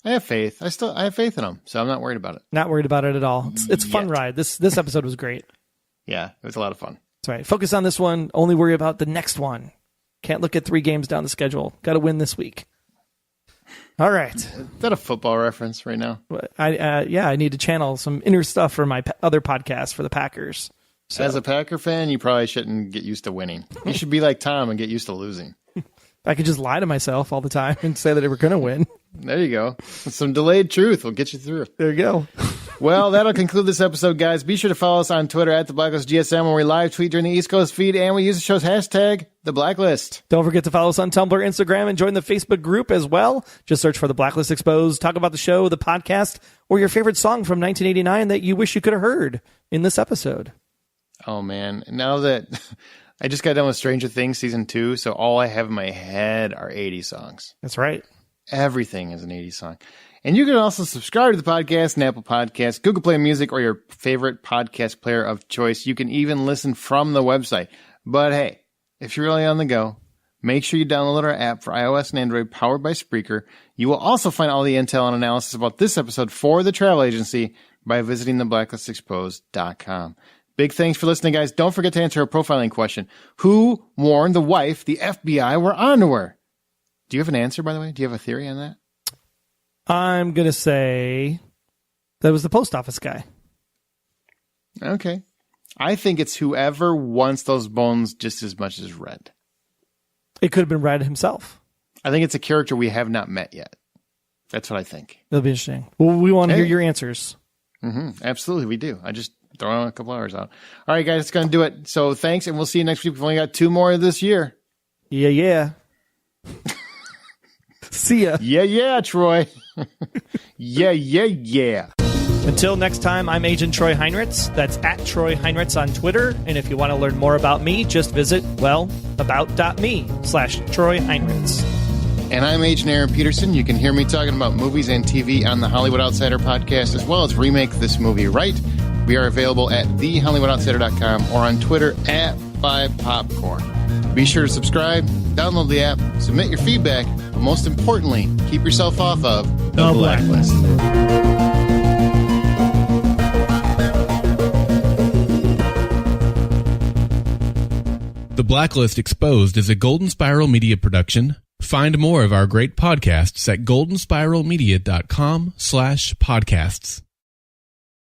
I have faith. I have faith in them, so I'm not worried about it. Not worried about it at all. It's a fun ride. This episode was great. Yeah, it was a lot of fun. That's right. Focus on this one. Only worry about the next one. Can't look at 3 games down the schedule. Got to win this week. All right. Is that a football reference right now? I need to channel some inner stuff for my other podcast for the Packers. So. As a Packer fan, you probably shouldn't get used to winning. You should be like Tom and get used to losing. I could just lie to myself all the time and say that they were going to win. There you go. Some delayed truth will get you through. There you go. Well, that'll conclude this episode, guys. Be sure to follow us on Twitter at The Blacklist GSM, where we live tweet during the East Coast feed, and we use the show's hashtag, The Blacklist. Don't forget to follow us on Tumblr, Instagram, and join the Facebook group as well. Just search for The Blacklist Exposed. Talk about the show, the podcast, or your favorite song from 1989 that you wish you could have heard in this episode. Oh, man. Now that I just got done with Stranger Things Season 2, so all I have in my head are 80 songs. That's right. Everything is an 80s song. And you can also subscribe to the podcast on Apple Podcasts, Google Play Music, or your favorite podcast player of choice. You can even listen from the website. But hey, if you're really on the go, make sure you download our app for iOS and Android powered by Spreaker. You will also find all the intel and analysis about this episode for the travel agency by visiting theblacklistexposed.com. Big thanks for listening, guys. Don't forget to answer a profiling question. Who warned the wife the FBI were onto her? Do you have an answer, by the way? Do you have a theory on that? I'm going to say that was the post office guy. Okay. I think it's whoever wants those bones just as much as Red. It could have been Red himself. I think it's a character we have not met yet. That's what I think. That'll be interesting. Well, we want to hear your answers. Mm-hmm. Absolutely, we do. I just throw on a couple hours out. All right, guys, it's going to do it. So thanks, and we'll see you next week. We've only got 2 more this year. Yeah. See ya. Yeah, Troy. Yeah. Until next time, I'm Agent Troy Heinritz. That's at Troy Heinritz on Twitter. And if you want to learn more about me, just visit, about.me/Troy Heinritz. And I'm Agent Aaron Peterson. You can hear me talking about movies and TV on the Hollywood Outsider podcast, as well as Remake This Movie Right. We are available at thehollywoodoutsiders.com or on Twitter at 5popcorn. Be sure to subscribe, download the app, submit your feedback, but most importantly, keep yourself off of the Blacklist. The Blacklist Exposed is a Golden Spiral Media production. Find more of our great podcasts at goldenspiralmedia.com/podcasts.